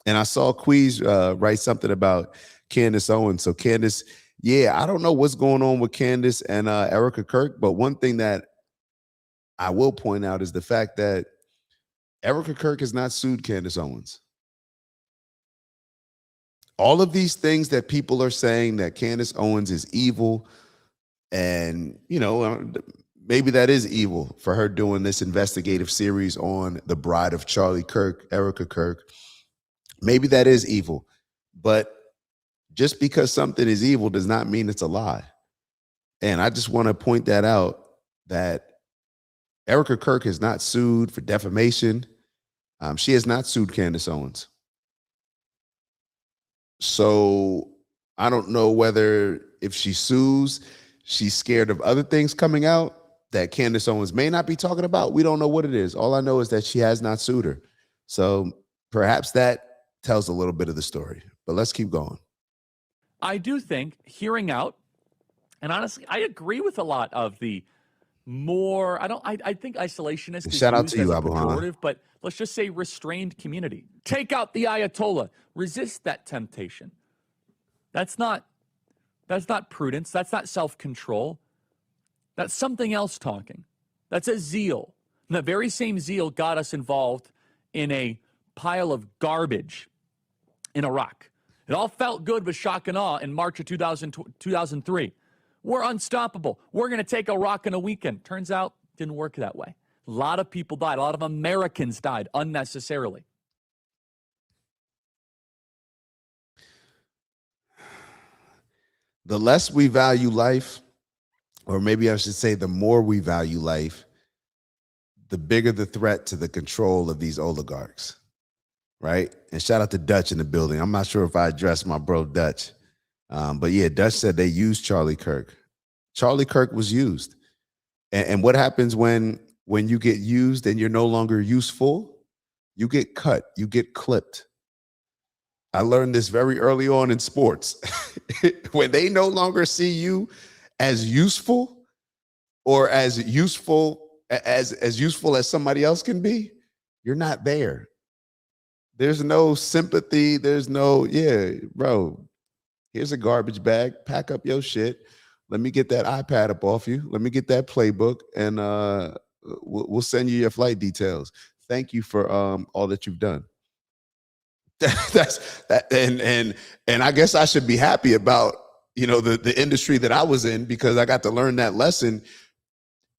And I saw Queez write something about Candace Owens. So Candace, yeah, I don't know what's going on with Candace and Erica Kirk, but one thing that I will point out is the fact that Erica Kirk has not sued Candace Owens. All of these things that people are saying that Candace Owens is evil, and, you know, maybe that is evil for her doing this investigative series on the bride of Charlie Kirk, Erica Kirk. Maybe that is evil. But just because something is evil does not mean it's a lie. And I just want to point that out, that Erica Kirk has not sued for defamation. She has not sued Candace Owens. So I don't know whether if she sues, she's scared of other things coming out that Candace Owens may not be talking about. We don't know what it is. All I know is that she has not sued her. So perhaps that tells a little bit of the story. But let's keep going. I do think hearing out, and honestly, I agree with a lot of the more, I think isolationist is Shout out used to you, as a Abu Hana. pejorative, but let's just say restrained community. Take out the Ayatollah. Resist that temptation. That's not prudence. That's not self-control. That's something else talking. That's a zeal. And that very same zeal got us involved in a pile of garbage in Iraq. It all felt good with shock and awe in March of 2003. We're unstoppable. We're going to take Iraq in a weekend. Turns out, it didn't work that way. A lot of people died. A lot of Americans died unnecessarily. The less we value life, or maybe I should say the more we value life, the bigger the threat to the control of these oligarchs, right? And shout out to Dutch in the building. I'm not sure if I addressed my bro Dutch, but yeah, Dutch said they used Charlie Kirk. Charlie Kirk was used. And what happens when you get used and you're no longer useful? You get cut, you get clipped. I learned this very early on in sports. When they no longer see you as useful or as useful as somebody else can be, you're not there. There's no sympathy. There's no, yeah, bro, here's a garbage bag. Pack up your shit. Let me get that iPad up off you. Let me get that playbook, and we'll send you your flight details. Thank you for all that you've done. That's that, and I guess I should be happy about, you know, the industry that I was in, because I got to learn that lesson.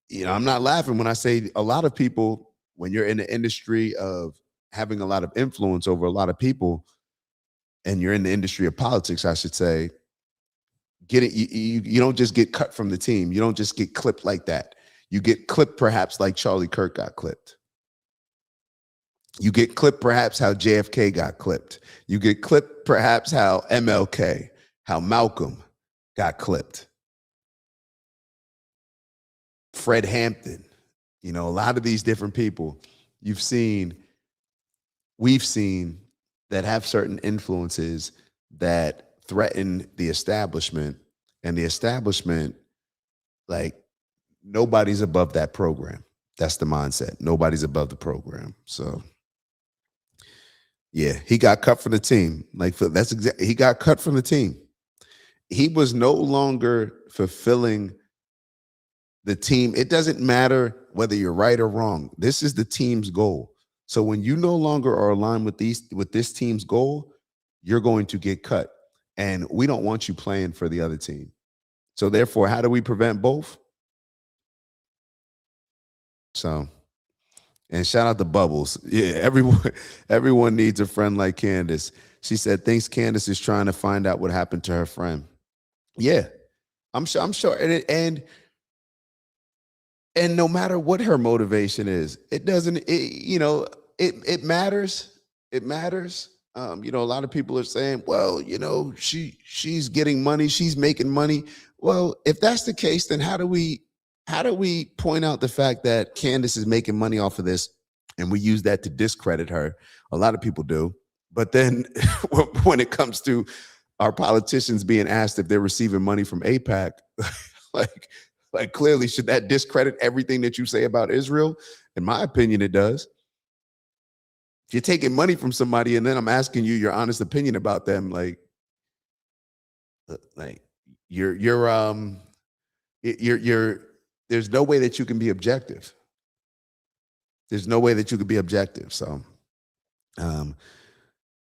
You know, I'm not laughing when I say a lot of people, when you're in the industry of having a lot of influence over a lot of people, and you're in the industry of politics, I should say, you don't just get cut from the team. You don't just get clipped like that. You get clipped perhaps like Charlie Kirk got clipped. You get clipped perhaps how JFK got clipped. You get clipped perhaps how MLK, how Malcolm got clipped. Fred Hampton, you know, a lot of these different people we've seen that have certain influences that threaten the establishment, and the establishment, like, nobody's above that program. That's the mindset. Nobody's above the program. So yeah, he got cut from the team. Like, that's exactly, he got cut from the team. He was no longer fulfilling the team. It doesn't matter whether you're right or wrong. This is the team's goal. So when you no longer are aligned with this team's goal, you're going to get cut. And we don't want you playing for the other team. So therefore, how do we prevent both? So, and shout out to Bubbles. Yeah, everyone needs a friend like Candace. She said, thinks Candace is trying to find out what happened to her friend. Yeah, I'm sure. And no matter what her motivation is, it matters. It matters. You know, a lot of people are saying, well, you know, she's getting money, she's making money. Well, if that's the case, then how do we point out the fact that Candace is making money off of this, and we use that to discredit her? A lot of people do. But then when it comes to our politicians being asked if they're receiving money from AIPAC, like clearly, should that discredit everything that you say about Israel? In my opinion, it does. If you're taking money from somebody and then I'm asking you your honest opinion about them, like you're there's no way that you can be objective. There's no way that you could be objective. So, I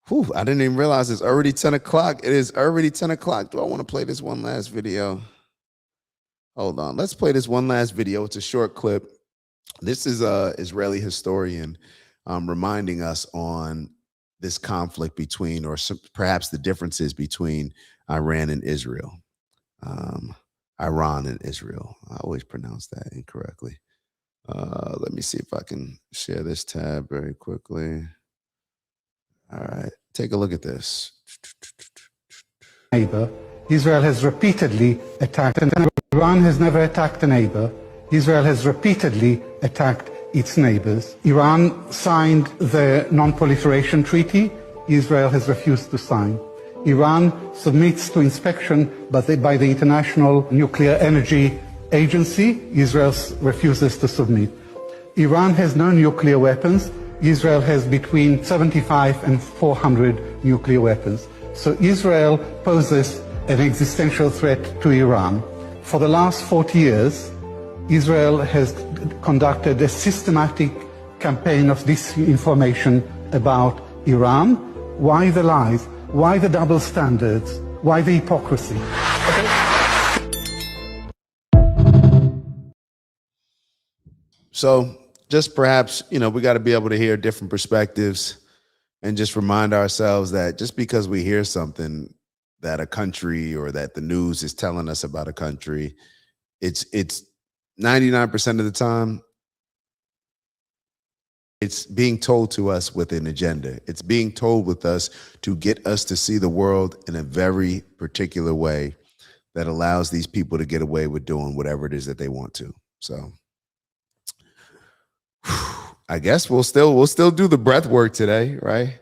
didn't even realize it's already 10 o'clock. It is already 10 o'clock. Do I want to play this one last video? Hold on. Let's play this one last video. It's a short clip. This is an Israeli historian reminding us on this conflict between, or perhaps the differences between Iran and Israel. Iran and Israel. I always pronounce that incorrectly. Let me see if I can share this tab very quickly. All right, take a look at this. Neighbor. Israel has repeatedly attacked, and Iran has never attacked a neighbor. Israel has repeatedly attacked its neighbors. Iran signed the Non-Proliferation Treaty. Israel has refused to sign. Iran submits to inspection by the International Nuclear Energy Agency. Israel refuses to submit. Iran has no nuclear weapons. Israel has between 75 and 400 nuclear weapons. So Israel poses an existential threat to Iran. For the last 40 years, Israel has conducted a systematic campaign of disinformation about Iran. Why the lies? Why the double standards? Why the hypocrisy? So just perhaps, you know, we got to be able to hear different perspectives and just remind ourselves that just because we hear something that a country or that the news is telling us about a country, it's 99% of the time, it's being told to us with an agenda. It's being told with us to get us to see the world in a very particular way that allows these people to get away with doing whatever it is that they want to. So I guess we'll still do the breath work today, right?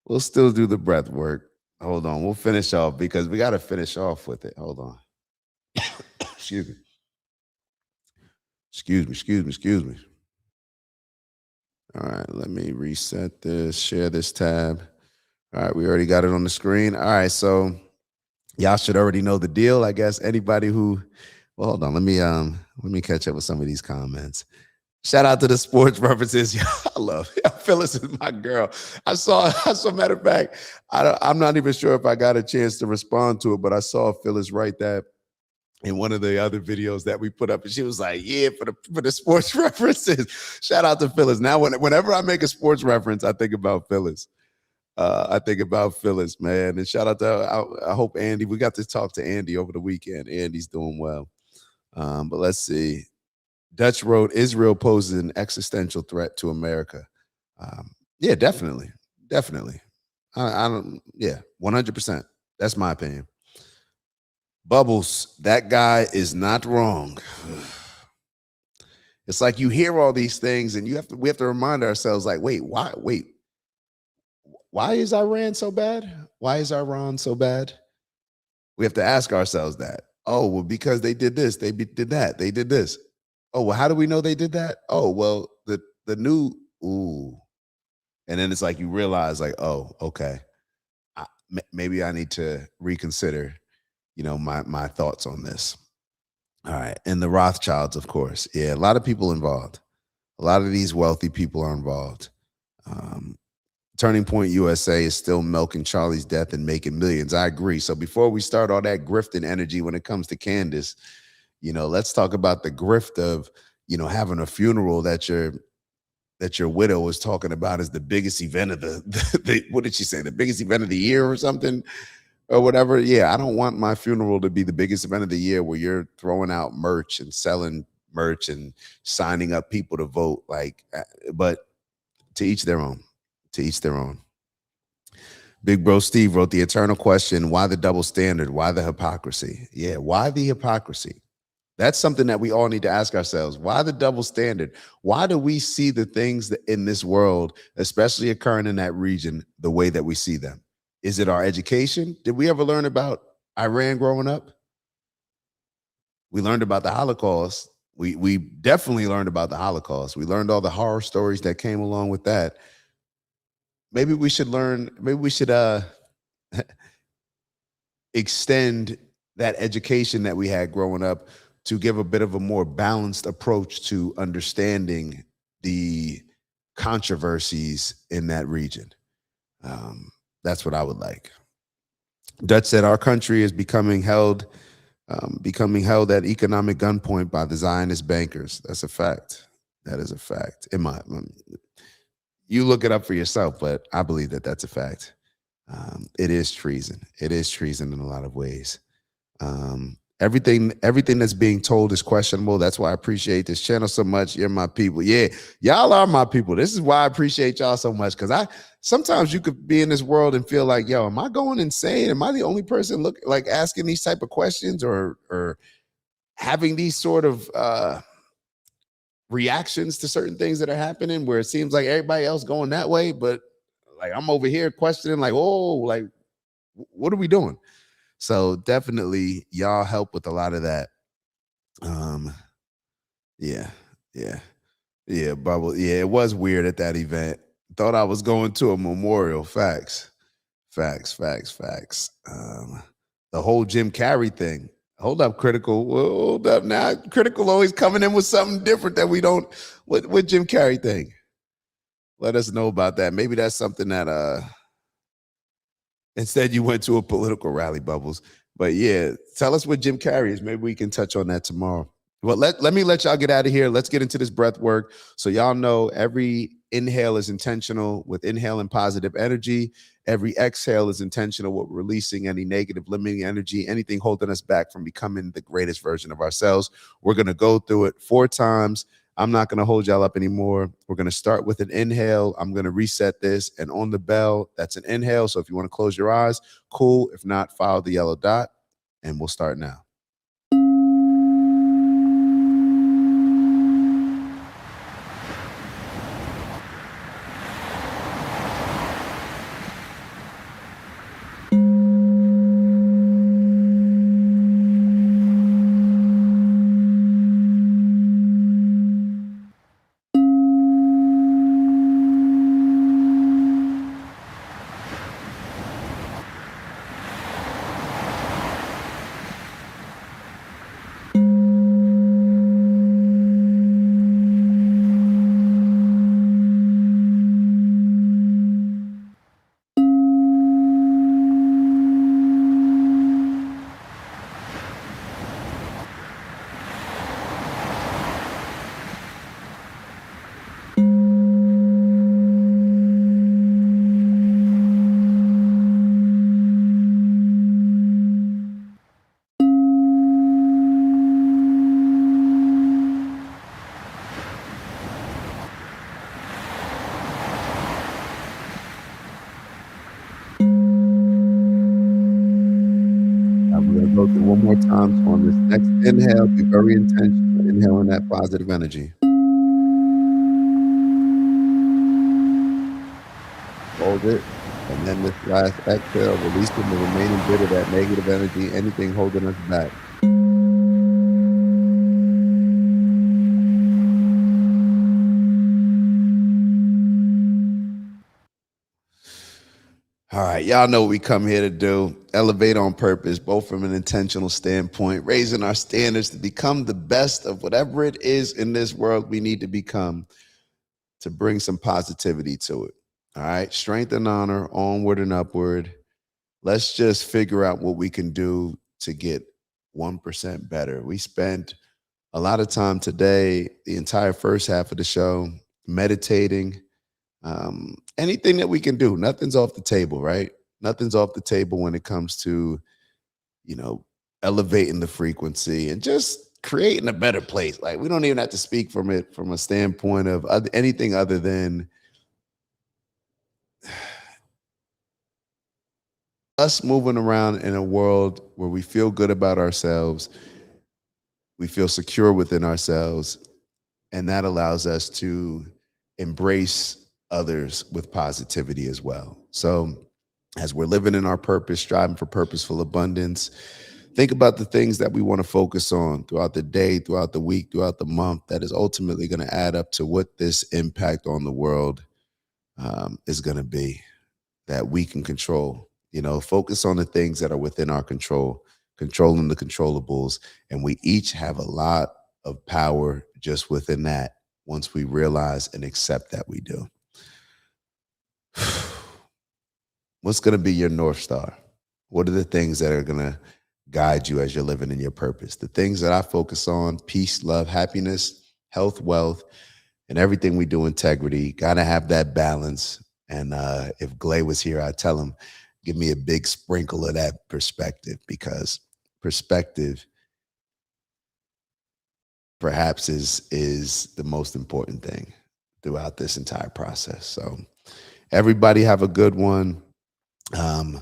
We'll still do the breath work. Hold on, we'll finish off because we got to finish off with it. Hold on. Excuse me. Excuse me. All right, let me reset this, share this tab. All right, we already got it on the screen. All right, so y'all should already know the deal. I guess anybody who, well, hold on, let me catch up with some of these comments. Shout out to the sports references. I love it. Phyllis is my girl. I saw, matter of fact, I'm not even sure if I got a chance to respond to it, but I saw Phyllis write that in one of the other videos that we put up, and she was like, yeah, for the sports references. Shout out to Phyllis. Now, whenever I make a sports reference, I think about Phyllis. Man. And shout out to, I hope Andy, we got to talk to Andy over the weekend. Andy's doing well. But let's see. Dutch wrote, Israel poses an existential threat to America. Yeah, definitely. I don't, yeah, 100%. That's my opinion. Bubbles, that guy is not wrong. It's like you hear all these things and we have to remind ourselves, like, why is Iran so bad? Why is Iran so bad? We have to ask ourselves that. Oh, well, because they did this, they did that, they did this. Oh, well, how do we know they did that? Oh, well, the new, ooh. And then it's like you realize, like, oh, okay, maybe I need to reconsider, my thoughts on this. All right. And the Rothschilds, of course. Yeah, a lot of people involved. A lot of these wealthy people are involved. Turning Point USA is still milking Charlie's death and making millions. I agree. So before we start all that grifting energy when it comes to Candace, let's talk about the grift of, having a funeral that your widow was talking about as the biggest event of the what did she say? The biggest event of the year or something or whatever. Yeah, I don't want my funeral to be the biggest event of the year where you're throwing out merch and selling merch and signing up people to vote. But to each their own. To each their own. Big Bro Steve wrote the eternal question, why the double standard? Why the hypocrisy? Yeah, why the hypocrisy? That's something that we all need to ask ourselves. Why the double standard? Why do we see the things that in this world, especially occurring in that region, the way that we see them? Is it our education? Did we ever learn about Iran growing up? We learned about the Holocaust. We definitely learned about the Holocaust. We learned all the horror stories that came along with that. Maybe we should extend that education that we had growing up to give a bit of a more balanced approach to understanding the controversies in that region. That's what I would like. Dutch said our country is becoming held at economic gunpoint by the Zionist bankers. That's a fact. That is a fact. You look it up for yourself, but I believe that that's a fact. It is treason. It is treason in a lot of ways. Everything that's being told is questionable. That's why I appreciate this channel so much. You're my people. Yeah, y'all are my people. This is why I appreciate y'all so much, because sometimes you could be in this world and feel like, yo, am I going insane? Am I the only person asking these type of questions or having these sort of reactions to certain things that are happening where it seems like everybody else going that way, but I'm over here questioning what are we doing? So definitely y'all help with a lot of that. Yeah, Bubble. Yeah, it was weird at that event. Thought I was going to a memorial. Facts. The whole Jim Carrey thing. Hold up, Critical. Hold up now. Critical always coming in with something different that we don't. What Jim Carrey thing? Let us know about that. Maybe that's something that instead you went to a political rally, Bubbles. But yeah, tell us what Jim Carrey is. Maybe we can touch on that tomorrow. Well, let me let y'all get out of here. Let's get into this breath work. So y'all know every inhale is intentional with inhaling positive energy. Every exhale is intentional with releasing any negative limiting energy, anything holding us back from becoming the greatest version of ourselves. We're going to go through it 4 times. I'm not going to hold y'all up anymore. We're going to start with an inhale. I'm going to reset this, and on the bell, that's an inhale. So if you want to close your eyes, cool. If not, follow the yellow dot, and we'll start now. On this next inhale, be very intentional. Inhaling that positive energy. Hold it. And then this last exhale, releasing the remaining bit of that negative energy, anything holding us back. All right, y'all know what we come here to do. Elevate on purpose, both from an intentional standpoint, raising our standards to become the best of whatever it is in this world we need to become, to bring some positivity to it. All right, strength and honor, onward and upward. Let's just figure out what we can do to get 1% better. We spent a lot of time today, the entire first half of the show, meditating. Anything that we can do, nothing's off the table, right? Nothing's off the table when it comes to, elevating the frequency and just creating a better place. Like, we don't even have to speak from it from a standpoint of anything other than us moving around in a world where we feel good about ourselves, we feel secure within ourselves, and that allows us to embrace others with positivity as well. So as we're living in our purpose, striving for purposeful abundance, think about the things that we want to focus on throughout the day, throughout the week, throughout the month, that is ultimately going to add up to what this impact on the world is going to be, that we can control. Focus on the things that are within our control, controlling the controllables. And we each have a lot of power just within that once we realize and accept that we do. What's going to be your North Star? What are the things that are going to guide you as you're living in your purpose? The things that I focus on: peace, love, happiness, health, wealth, and everything we do, integrity. Got to have that balance. And if Glay was here, I'd tell him, give me a big sprinkle of that perspective, because perspective perhaps is the most important thing throughout this entire process. So everybody have a good one. The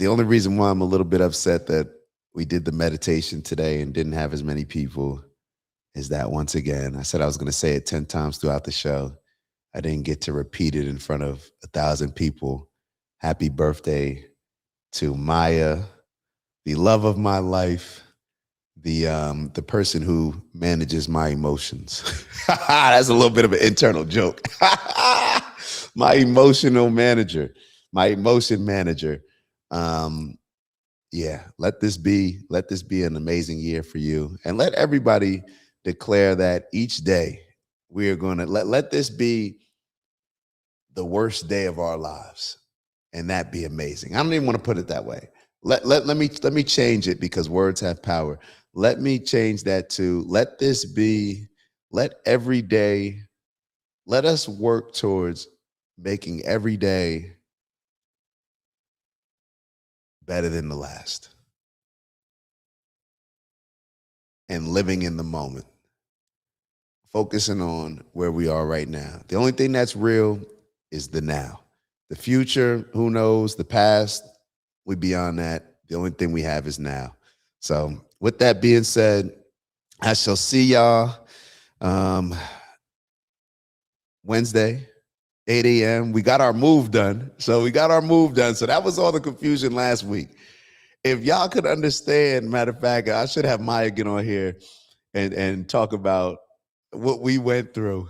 only reason why I'm a little bit upset that we did the meditation today and didn't have as many people is that, once again, I said I was going to say it 10 times throughout the show. I didn't get to repeat it in front of 1,000 people. Happy birthday to Maya, the love of my life, the person who manages my emotions. That's a little bit of an internal joke. My emotional manager, my emotion manager. Let this be an amazing year for you, and let everybody declare that each day we are going to let this be the worst day of our lives, and that be amazing. I don't even want to put it that way. Let me change it, because words have power. Let me change that to let every day, let us work towards making every day better than the last, and living in the moment, focusing on where we are right now. The only thing that's real is the now. The future, who knows? The past, we beyond that. The only thing we have is now. So with that being said, I shall see y'all Wednesday, 8 a.m. We got our move done. So that was all the confusion last week. If y'all could understand, matter of fact, I should have Maya get on here and talk about what we went through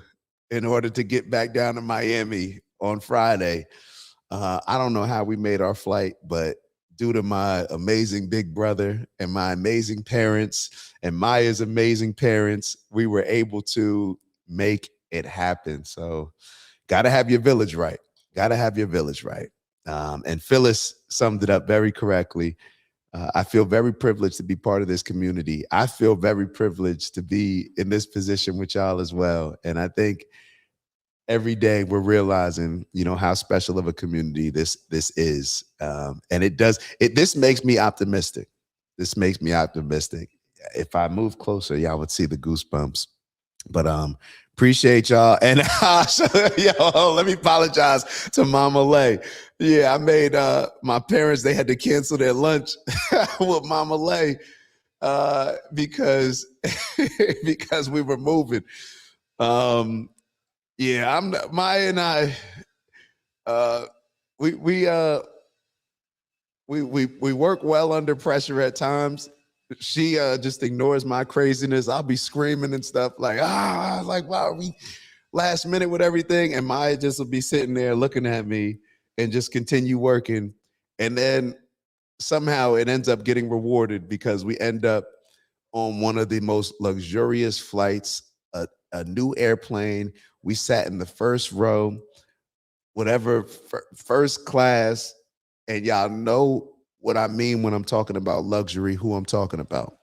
in order to get back down to Miami on Friday. I don't know how we made our flight, but due to my amazing big brother and my amazing parents and Maya's amazing parents, we were able to make it happen. So gotta have your village right. And Phyllis summed it up very correctly. I feel very privileged to be part of this community. I feel very privileged to be in this position with y'all as well. And I think every day we're realizing, how special of a community this is. And this makes me optimistic. If I move closer, y'all would see the goosebumps. But appreciate y'all. And let me apologize to Mama Lay. Yeah, I made my parents, they had to cancel their lunch with Mama Lay because because we were moving. Yeah, Maya and I we work well under pressure at times. She just ignores my craziness. I'll be screaming and stuff like, like, wow, we last minute with everything. And Maya just will be sitting there looking at me and just continue working. And then somehow it ends up getting rewarded because we end up on one of the most luxurious flights, a new airplane. We sat in the first row, whatever, first class. And y'all know what I mean when I'm talking about luxury, who I'm talking about.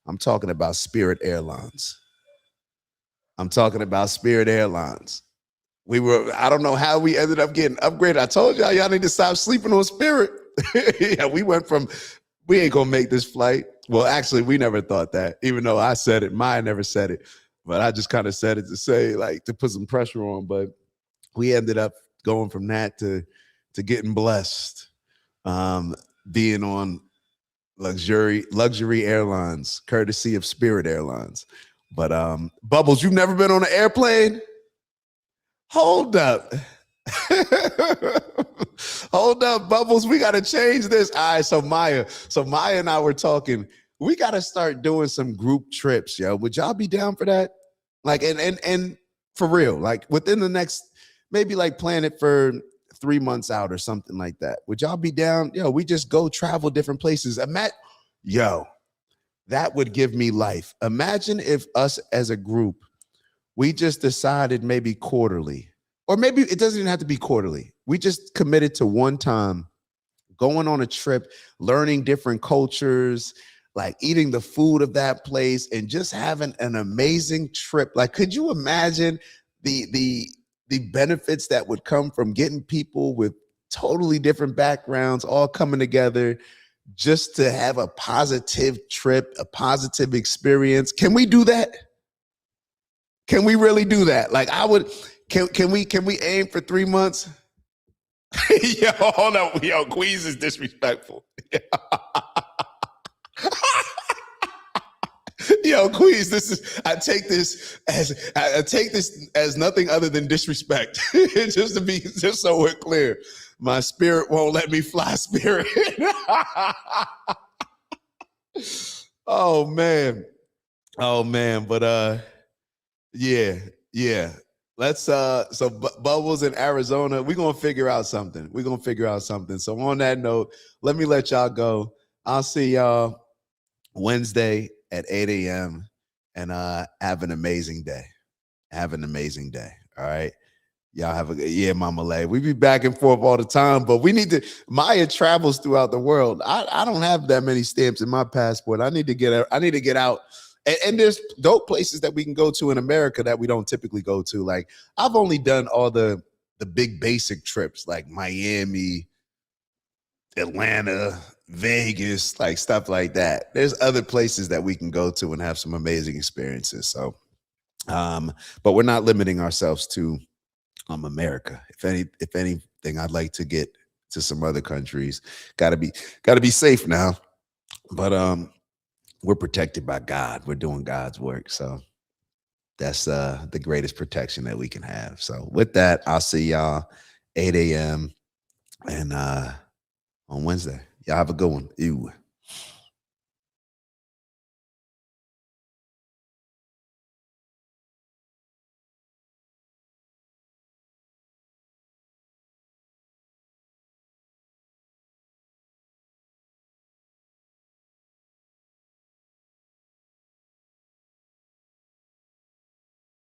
I'm talking about Spirit Airlines. I'm talking about Spirit Airlines. I don't know how we ended up getting upgraded. I told y'all need to stop sleeping on Spirit. Yeah, we ain't gonna make this flight. Well, actually, we never thought that, even though I said it. Maya never said it, but I just kind of said it to say, like, to put some pressure on. But we ended up going from that to getting blessed. Being on luxury airlines, courtesy of Spirit Airlines. But Bubbles, you've never been on an airplane? Hold up. Hold up, Bubbles. We got to change this. All right, so Maya and I were talking. We got to start doing some group trips, yo. Would y'all be down for that? Like, and for real, like within the next, maybe like plan it for 3 months out or something like that. Would y'all be down? Yo, we just go travel different places. That would give me life. Imagine if us as a group, we just decided maybe quarterly, or maybe it doesn't even have to be quarterly. We just committed to one time going on a trip, learning different cultures, like eating the food of that place and just having an amazing trip. Like, could you imagine the benefits that would come from getting people with totally different backgrounds all coming together just to have a positive trip, a positive experience? Can we do that? Can we really do that? Like, can we aim for 3 months? Yo, hold up. Yo, Queens is disrespectful. Yo, Queens, I take this as nothing other than disrespect. just so we're clear. My spirit won't let me fly, Spirit. Oh man. But yeah. Let's so Bubbles in Arizona, we're gonna figure out something. So on that note, let me let y'all go. I'll see y'all Wednesday at 8 a.m. and have an amazing day. All right. Y'all have a good, yeah, Mama Lay. We be back and forth all the time, but we need to, Maya travels throughout the world. I don't have that many stamps in my passport. I need to get out. And there's dope places that we can go to in America that we don't typically go to. Like, I've only done all the big basic trips, like Miami, Atlanta, Vegas, like stuff like that. There's other places that we can go to and have some amazing experiences. So, but we're not limiting ourselves to America. If anything, I'd like to get to some other countries. Gotta be safe now. But we're protected by God. We're doing God's work. So that's the greatest protection that we can have. So with that, I'll see y'all 8 a.m. and on Wednesday. Y'all have a good one. Ew.